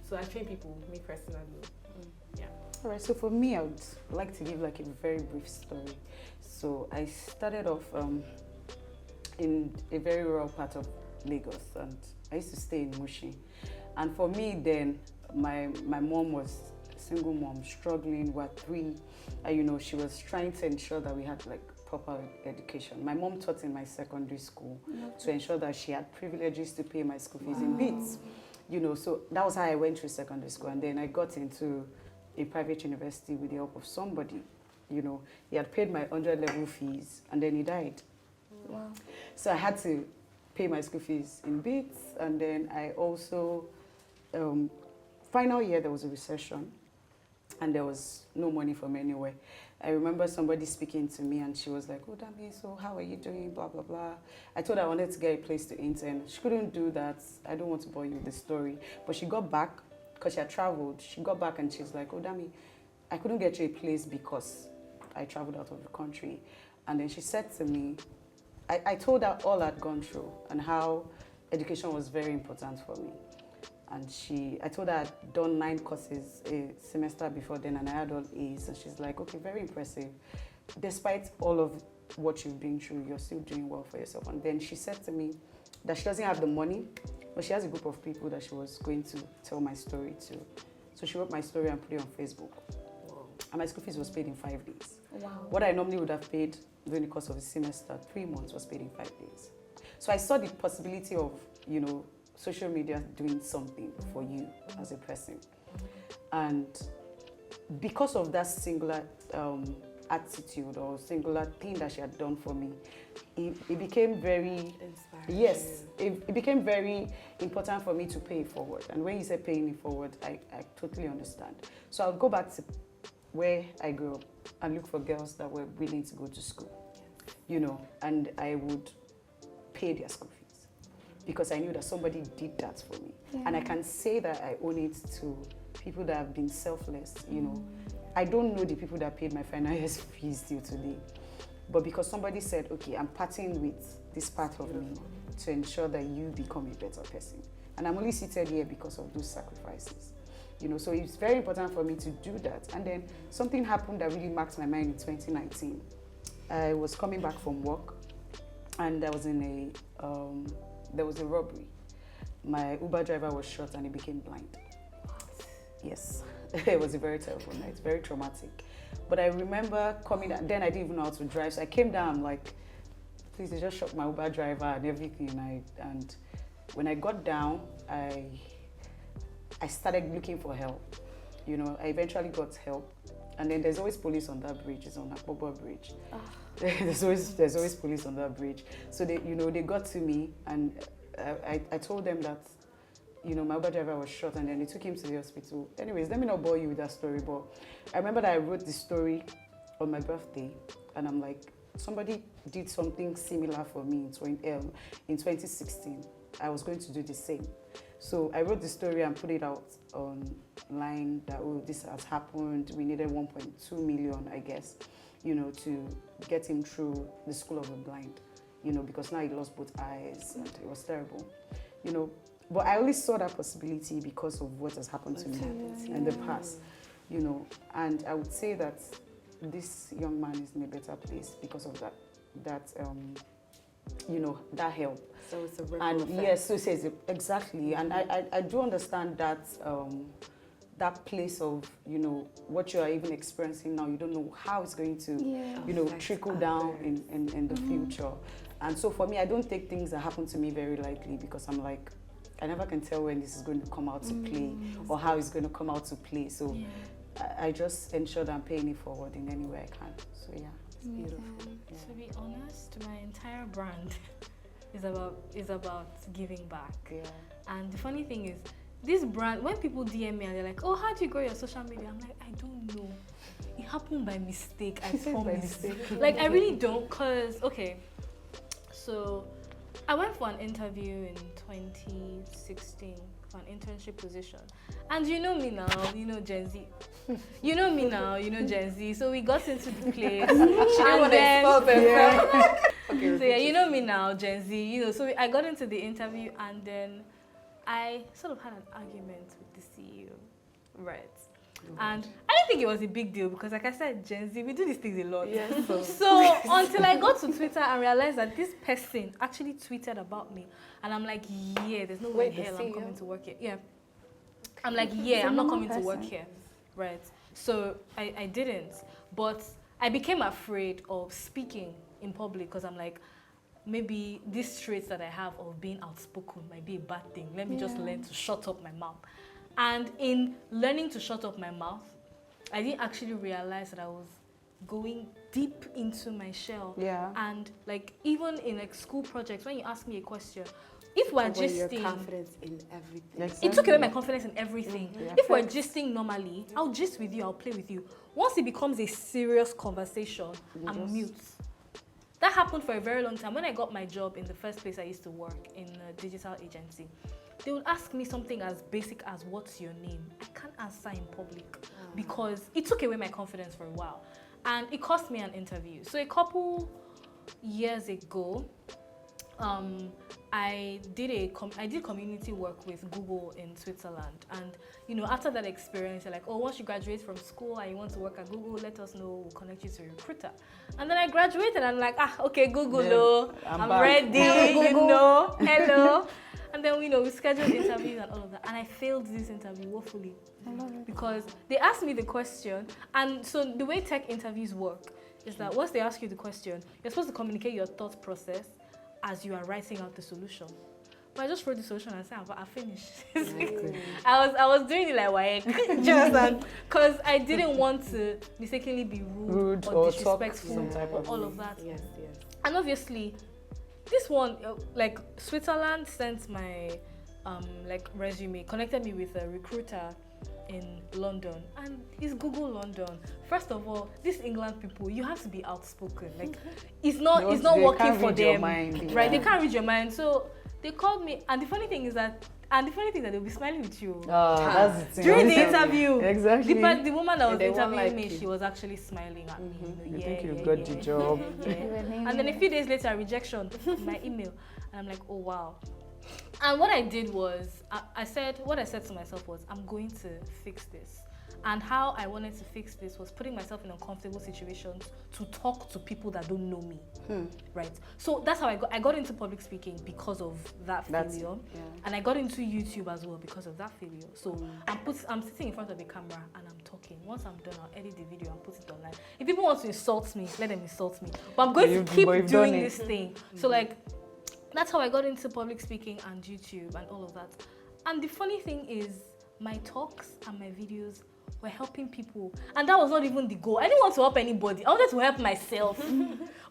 So I train people, me personally. Yeah. All right, so for me, I would like to give like a very brief story. So I started off in a very rural part of Lagos, and I used to stay in Mushi. And for me then, my mom was a single mom, struggling with 3, you know, she was trying to ensure that we had like proper education. My mom taught in my secondary school to ensure that she had privileges to pay my school fees in bits. You know, so that was how I went through secondary school, and then I got into a private university with the help of somebody. You know, he had paid my 100 level fees, and then he died. Wow. So I had to pay my school fees in bits, and then I also, final year there was a recession, and there was no money from anywhere. I remember somebody speaking to me, and she was like, "Oh, Dami, so how are you doing? Blah blah blah." I told her I wanted to get a place to intern. She couldn't do that. I don't want to bore you with the story, but she got back because she had traveled. She got back and she's like, "Oh, Dami, I couldn't get you a place because I traveled out of the country." And then she said to me, I told her all I'd gone through and how education was very important for me. And I told her I'd done 9 courses a semester before then, and I had all A's. And she's like, "Okay, very impressive. Despite all of what you've been through, you're still doing well for yourself." And then she said to me that she doesn't have the money, but she has a group of people that she was going to tell my story to. So she wrote my story and put it on Facebook. Whoa. And my school fees was paid in 5 days. Wow. What I normally would have paid during the course of a semester, 3 months, was paid in 5 days. So I saw the possibility of, social media doing something for you as a person. And because of that singular attitude or singular thing that she had done for me, it became very, Inspiring. yes, it became very important for me to pay it forward. And when you say paying it forward, I totally understand. So I'll go back to where I grew up and look for girls that were willing to go to school, and I would pay their school fees because I knew that somebody did that for me. Yeah. And I can say that I owe it to people that have been selfless, I don't know the people that paid my final year's fees till today, but because somebody said, "Okay, I'm parting with this part of me to ensure that you become a better person." And I'm only seated here because of those sacrifices. So it's very important for me to do that. And then something happened that really marked my mind in 2019. I was coming back from work, and there was a robbery. My Uber driver was shot and he became blind. Yes, it was a very terrible night, very traumatic. But I remember coming down, then I didn't even know how to drive. So I came down, I'm like, "Please, they just shot my Uber driver and everything." And when I got down, I started looking for help. I eventually got help. And then there's always police on that bridge. It's on Akpobo Bridge. Oh. there's always police on that bridge. So they got to me, and I told them that, my Uber driver was shot, and then they took him to the hospital. Anyways, let me not bore you with that story, but I remember that I wrote this story on my birthday, and I'm like, somebody did something similar for me in 2016. I was going to do the same. So I wrote the story and put it out online that, "Oh, this has happened. We needed 1.2 million, I guess, to get him through the school of the blind, because now he lost both eyes and it was terrible, But I only saw that possibility because of what has happened to me in the past, And I would say that this young man is in a better place because of that help. So it's a ripple And effect. yes, so it says exactly. And I do understand that that place of, what you are even experiencing now, you don't know how it's going to, trickle down in the future. And so for me, I don't take things that happen to me very lightly because I'm like, I never can tell when this is going to come out to play or how it's going to come out to play. So I just ensure that I'm paying it forward in any way I can. So yeah, it's beautiful. Yeah. To be honest, my entire brand is about giving back. Yeah. And the funny thing is, this brand, when people DM me and they're like, "Oh, how do you grow your social media?" I'm like, I don't know. It happened by mistake, I promise. By mistake. Like, I really don't, because, okay, so I went for an interview in 2016 for an internship position. And you know me now, Gen Z. You know me now, Gen Z. So we got into the place. and then, Okay, so yeah, you know me now, Gen Z. So I got into the interview, and then I sort of had an argument with the CEO, right? And I didn't think it was a big deal because, like I said, Gen Z, we do these things a lot. Yes. So until I got to Twitter and realized that this person actually tweeted about me, and I'm like, yeah, there's no way in hell I'm coming to work here. Yeah, I'm like, yeah, I'm not coming to work here, right? So I didn't, but I became afraid of speaking in public because I'm like, maybe these traits that I have of being outspoken might be a bad thing. Let me just learn to shut up my mouth. And in learning to shut up my mouth, I didn't actually realize that I was going deep into my shell. Yeah. And like even in like school projects, when you ask me a question, if we're Your gisting, confidence in everything. Exactly. it took away my confidence in everything. Yeah. If we're gisting normally, I'll gist with you, I'll play with you. Once it becomes a serious conversation, I'm mute. That happened for a very long time. When I got my job in the first place I used to work, in a digital agency, they would ask me something as basic as, what's your name? I can't answer in public because it took away my confidence for a while. And it cost me an interview. So a couple years ago, I did community work with Google in Switzerland, and you know, after that experience, they're like, oh, once you graduate from school and you want to work at Google, let us know, we'll connect you to a recruiter. And then I graduated and I'm like, okay, Google, no, I'm ready, you know, hello. And then, you know, we scheduled interviews and all of that, and I failed this interview woefully because they asked me the question, and so the way tech interviews work is that once they ask you the question, you're supposed to communicate your thought process as you are writing out the solution. But I just wrote the solution and said, I finished. I was doing it like WAEC, just because I didn't want to mistakenly be rude or disrespectful or all of that. Yes, yes. And obviously, this one, like Switzerland sent my like resume, connected me with a recruiter in London, and it's Google London. First of all, these England people, you have to be outspoken. Like it's not working for them, right? They can't read your mind. So they called me, and the funny thing is that they'll be smiling with you. That's the thing. During the interview. Exactly. The woman that was they won't interviewing like me, you. she was actually smiling at me. You think you've got the job. And then a few days later, rejection in my email, and I'm like, oh wow. And what I did was, what I said to myself was, I'm going to fix this. And how I wanted to fix this was putting myself in uncomfortable situations to talk to people that don't know me, right? So that's how I got into public speaking because of that failure, and I got into YouTube as well because of that failure. So I'm sitting in front of the camera and I'm talking. Once I'm done, I'll edit the video and put it online. If people want to insult me, let them insult me. But I'm going to keep doing this thing. So like, that's how I got into public speaking and YouTube and all of that. And the funny thing is, my talks and my videos were helping people. And that was not even the goal. I didn't want to help anybody. I wanted to help myself.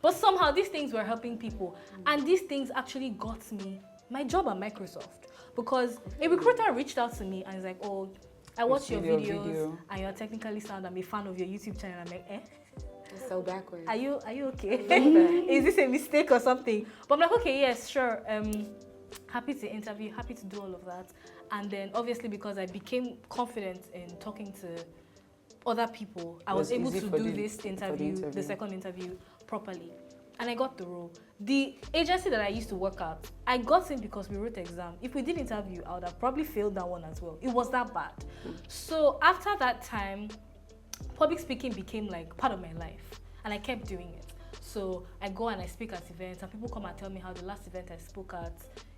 But somehow these things were helping people. And these things actually got me my job at Microsoft. Because a recruiter reached out to me and was like, oh, I watch your videos and you're technically sound. I'm a fan of your YouTube channel. I'm like, It's so backwards. Are you okay? Is this a mistake or something? But I'm like, okay, yes, sure. Happy to interview, happy to do all of that. And then obviously because I became confident in talking to other people, I was able to do this interview, the second interview, properly. And I got the role. The agency that I used to work at, I got in because we wrote the exam. If we did interview, I would have probably failed that one as well. It was that bad. So after that time, public speaking became like part of my life, and I kept doing it. So I go and I speak at events, and people come and tell me how the last event I spoke at,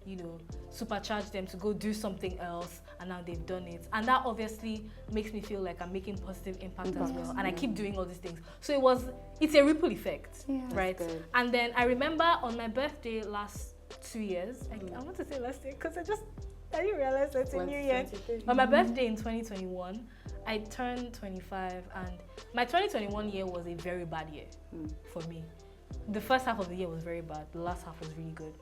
you know, supercharged them to go do something else, and now they've done it. And that obviously makes me feel like I'm making positive impact as well. And I keep doing all these things. So it's a ripple effect, right? And then I remember on my birthday last 2 years, I want to say last year because I didn't realize it's a new year. On my birthday in 2021, I turned 25, and my 2021 year was a very bad year for me. The first half of the year was very bad. The last half was really good.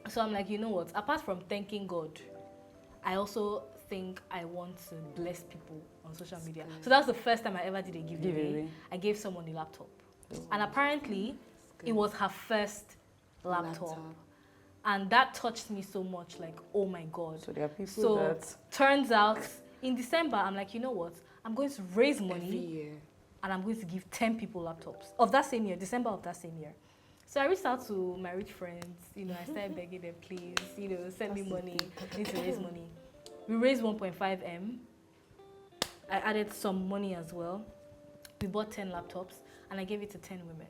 So I'm like, you know what? Apart from thanking God, I also think I want to bless people on social media. So that was the first time I ever did a giveaway. I gave someone a laptop. And apparently, it was her first laptop. And that touched me so much, like, oh my God. So there are people that... turns out, in December, I'm like, you know what? I'm going to raise money. Every year. And I'm going to give 10 people laptops of that same year, December of that same year. So I reached out to my rich friends, you know, I started begging them, please, you know, send me money, I need to raise money. We raised 1.5 M. I added some money as well. We bought 10 laptops, and I gave it to 10 women.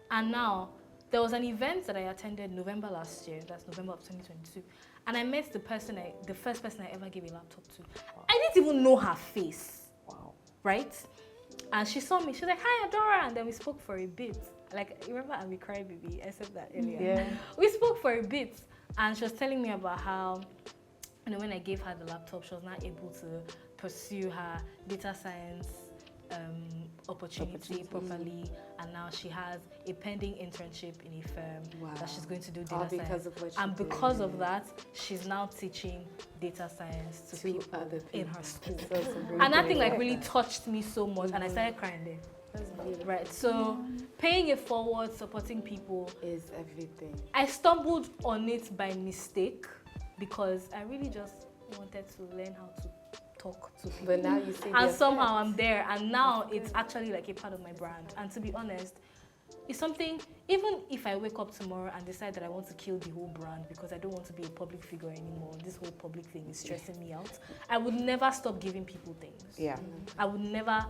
And now, there was an event that I attended November last year, that's November of 2022, and I met the first person I ever gave a laptop to. Wow. I didn't even know her face, right? And she saw me, she was like, hi, Adora, and then we spoke for a bit. Like, you remember I'm a crybaby? I said that earlier. Yeah. We spoke for a bit, and she was telling me about how, you know, when I gave her the laptop, she was not able to pursue her data science opportunity properly, and now she has a pending internship in a firm that she's going to do data All because science. of what she And did. because of that, she's now teaching data science to people other people in her school. So it's really And that thing great. like really touched me so much, and I started crying there. That's beautiful. Right, so paying it forward, supporting people Is everything. I stumbled on it by mistake because I really just wanted to learn how to talk to people. But now you see And the somehow effects. I'm there, and now it's actually like a part of my brand. And to be honest, it's something, even if I wake up tomorrow and decide that I want to kill the whole brand because I don't want to be a public figure anymore, this whole public thing is stressing me out, I would never stop giving people things. Yeah. I would never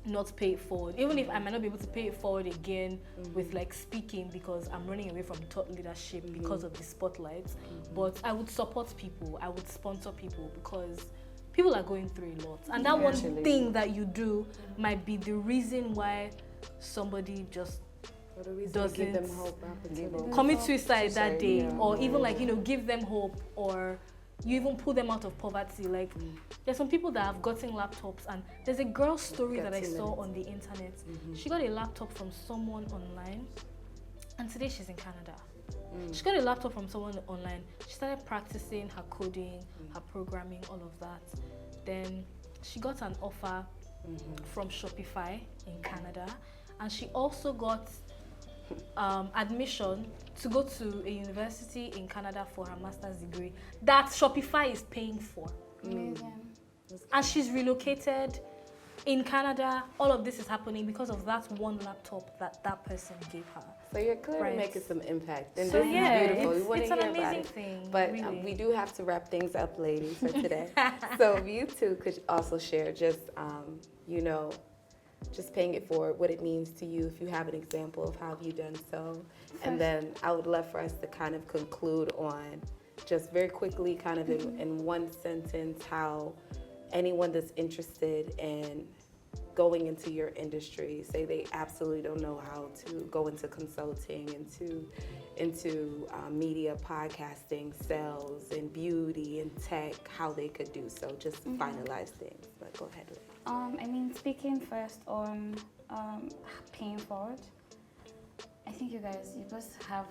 not pay it forward, even if I might not be able to pay it forward again with like speaking because I'm running away from thought leadership because of the spotlight. But I would support people, I would sponsor people because people are going through a lot, and that one thing that you do might be the reason why somebody just For the reason to give them hope, opportunity. commit suicide that day, yeah. or even like give them hope, or you even pull them out of poverty. Like there's some people that have gotten laptops, and there's a girl's story that I saw on the internet. She got a laptop from someone online, and today she's in Canada. She got a laptop from someone online. She started practicing her coding, her programming, all of that. Then she got an offer from Shopify in Canada, and she also got admission to go to a university in Canada for her master's degree that Shopify is paying for. Amazing. And she's relocated in Canada. All of this is happening because of that one laptop that person gave her. So you're clearly Right. making some impact, and So this yeah, is beautiful. We it's want to an hear about amazing it. thing. But really. we do have to wrap things up, ladies, for today. So if you two could also share just, just paying it forward, what it means to you, if you have an example of how you've done so. And then I would love for us to kind of conclude on just very quickly, kind of in one sentence, how anyone that's interested in going into your industry, say they absolutely don't know how to go into consulting, into media, podcasting, sales, and beauty and tech, how they could do so, just finalize things. But go ahead. Speaking first on paying forward, I think you both have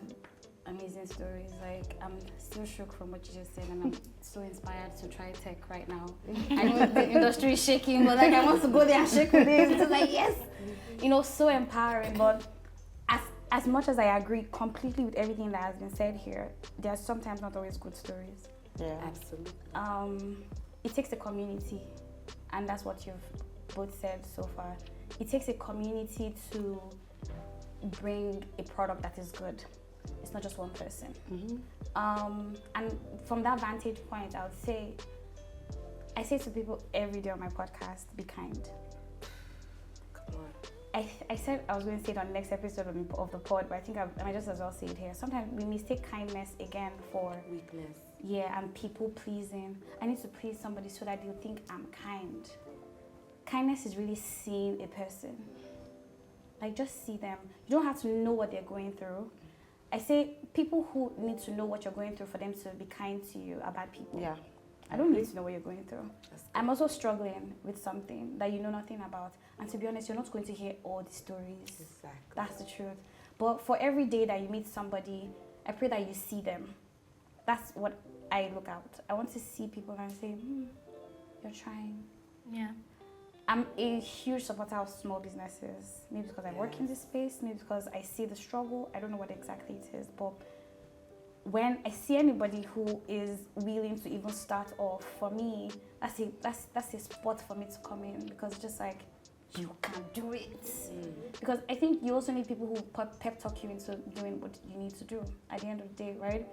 amazing stories. Like, I'm still shook from what you just said, and I'm so inspired to try tech right now. I know the industry is shaking, but like I want to go there and shake with it. It's like, yes, so empowering. But as much as I agree completely with everything that has been said here, there are sometimes not always good stories. Yeah. Absolutely. It takes a community, and that's what you've both said so far. It takes a community to bring a product that is good. It's not just one person. And from that vantage point, I say to people every day on my podcast, be kind. Come on. I said I was going to say it on the next episode of the pod, but I think I might just as well say it here. Sometimes we mistake kindness again for Weakness. yeah, and people pleasing. I need to please somebody so that they'll think I'm kind. Kindness is really seeing a person. Like, just see them. You don't have to know what they're going through. I say people who need to know what you're going through for them to be kind to you are bad people. Yeah. I don't need to know what you're going through. I'm also struggling with something that you know nothing about. And to be honest, you're not going to hear all the stories. Exactly. That's the truth. But for every day that you meet somebody, I pray that you see them. That's what I look out. I want to see people and say, you're trying. Yeah. I'm a huge supporter of small businesses. Maybe because I work in this space, maybe because I see the struggle. I don't know what exactly it is, but when I see anybody who is willing to even start off, for me, that's a spot for me to come in, because it's just like, you can do it. Because I think you also need people who pep talk you into doing what you need to do at the end of the day, right?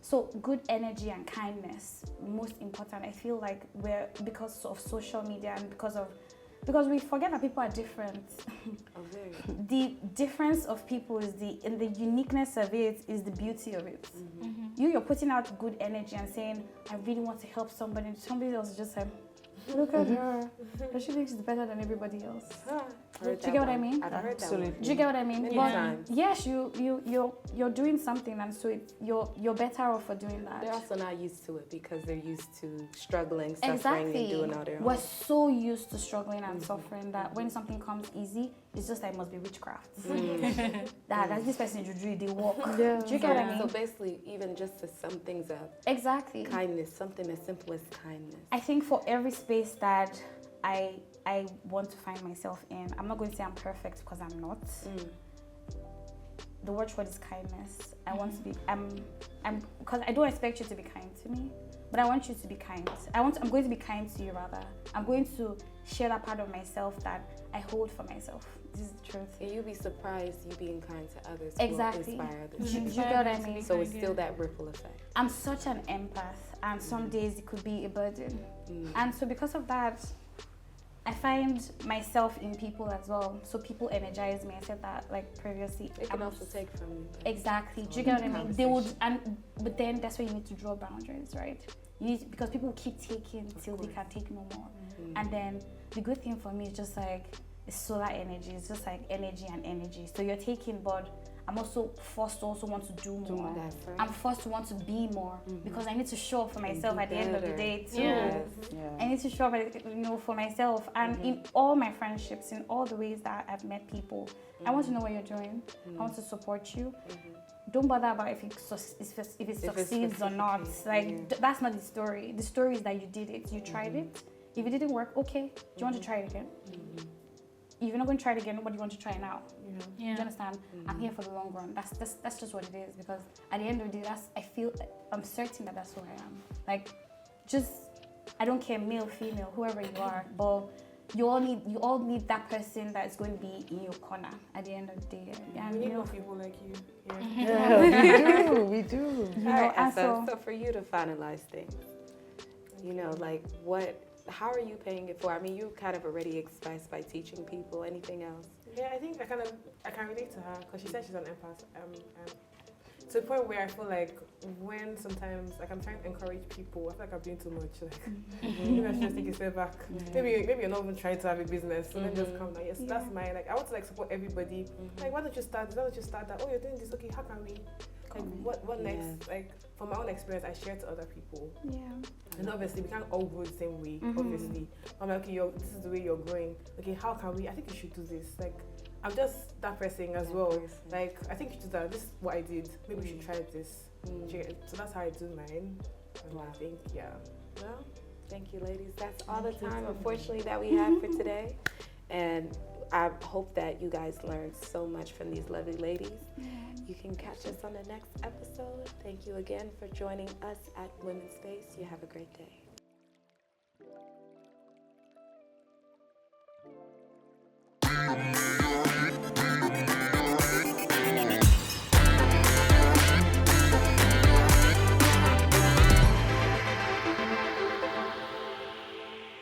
So good energy and kindness, most important. I feel like because of social media and because we forget that people are different. The difference of people and the uniqueness of it is the beauty of it. You're putting out good energy and saying, I really want to help somebody. Somebody else is just like, look at her. She thinks she's better than everybody else. Heard Do you that get what I one. mean? I've heard that Absolutely. one. Do you get what I mean? Many But times. yes, you're doing something, and so you're better off for doing that. They're also not used to it because they're used to struggling, suffering, and doing all their own. We're so used to struggling and suffering that when something comes easy, it's just like it must be witchcraft. That this person should do, they walk. Yeah. Do you get what I mean? So basically, even just to sum things up, Exactly. kindness, something as simple as kindness. I think for every space that I want to find myself in, I'm not going to say I'm perfect because I'm not. The watchword is kindness. I want to be. I'm because I don't expect you to be kind to me, but I want you to be kind. I'm going to be kind to you rather. I'm going to share that part of myself that I hold for myself. This is the truth. And you'll be surprised you being kind to others Exactly. will inspire others. Do you get what I mean? So it's still that ripple effect. I'm such an empath, and some days it could be a burden. And so because of that, I find myself in people as well. So people energize me. I said that like previously. They can also take from you. Exactly. Do you get what I mean? They would, but then that's where you need to draw boundaries, right? You need because people keep taking till they can take no more. And then the good thing for me is just like it's solar energy. It's just like energy and energy. So you're taking, but I'm also forced to also want to do more. That's right. I'm forced to want to be more because I need to show up for myself at the end of the day too. Yes. I need to show up, for myself. And in all my friendships, in all the ways that I've met people, I want to know what you're doing. I want to support you. Don't bother about if it succeeds or not. Like that's not the story. The story is that you did it. You tried it. If it didn't work, okay. Do you want to try it again? If you're not going to try it again, what do you want to try now? Do you understand? I'm here for the long run. That's just what it is. Because at the end of the day, I'm certain that that's who I am. Like, just I don't care, male, female, whoever you are, but you all need that person that is going to be in your corner at the end of the day. And We need more people like you. Yeah, we do. All right, and so for you to finalize things, how are you paying it forward? I mean, you kind of already expressed by teaching people. Anything else? Yeah, I think I can relate to her because she said she's an empath. To the point where I feel like when sometimes I'm trying to encourage people, I feel like I'm doing too much. Like maybe I should just take a step back. Maybe you're not even trying to have a business, so then just come down. Yes, that's my I want to support everybody. Like why don't you start this? Why don't you start that? Oh, you're doing this. Okay, how can we? What next? Like from my own experience, I share to other people. Yeah. And obviously, we can't all grow the same way. Obviously, I'm like, okay, this is the way you're growing. Okay, how can we? I think you should do this. Like, I'm just that person as well. Like, I think you should do that. This is what I did. Maybe we should try this. So that's how I do mine. And I think, yeah. Well, thank you, ladies. That's all the time, unfortunately, that we have for today. And I hope that you guys learned so much from these lovely ladies. You can catch us on the next episode. Thank you again for joining us at Women's Space. You have a great day.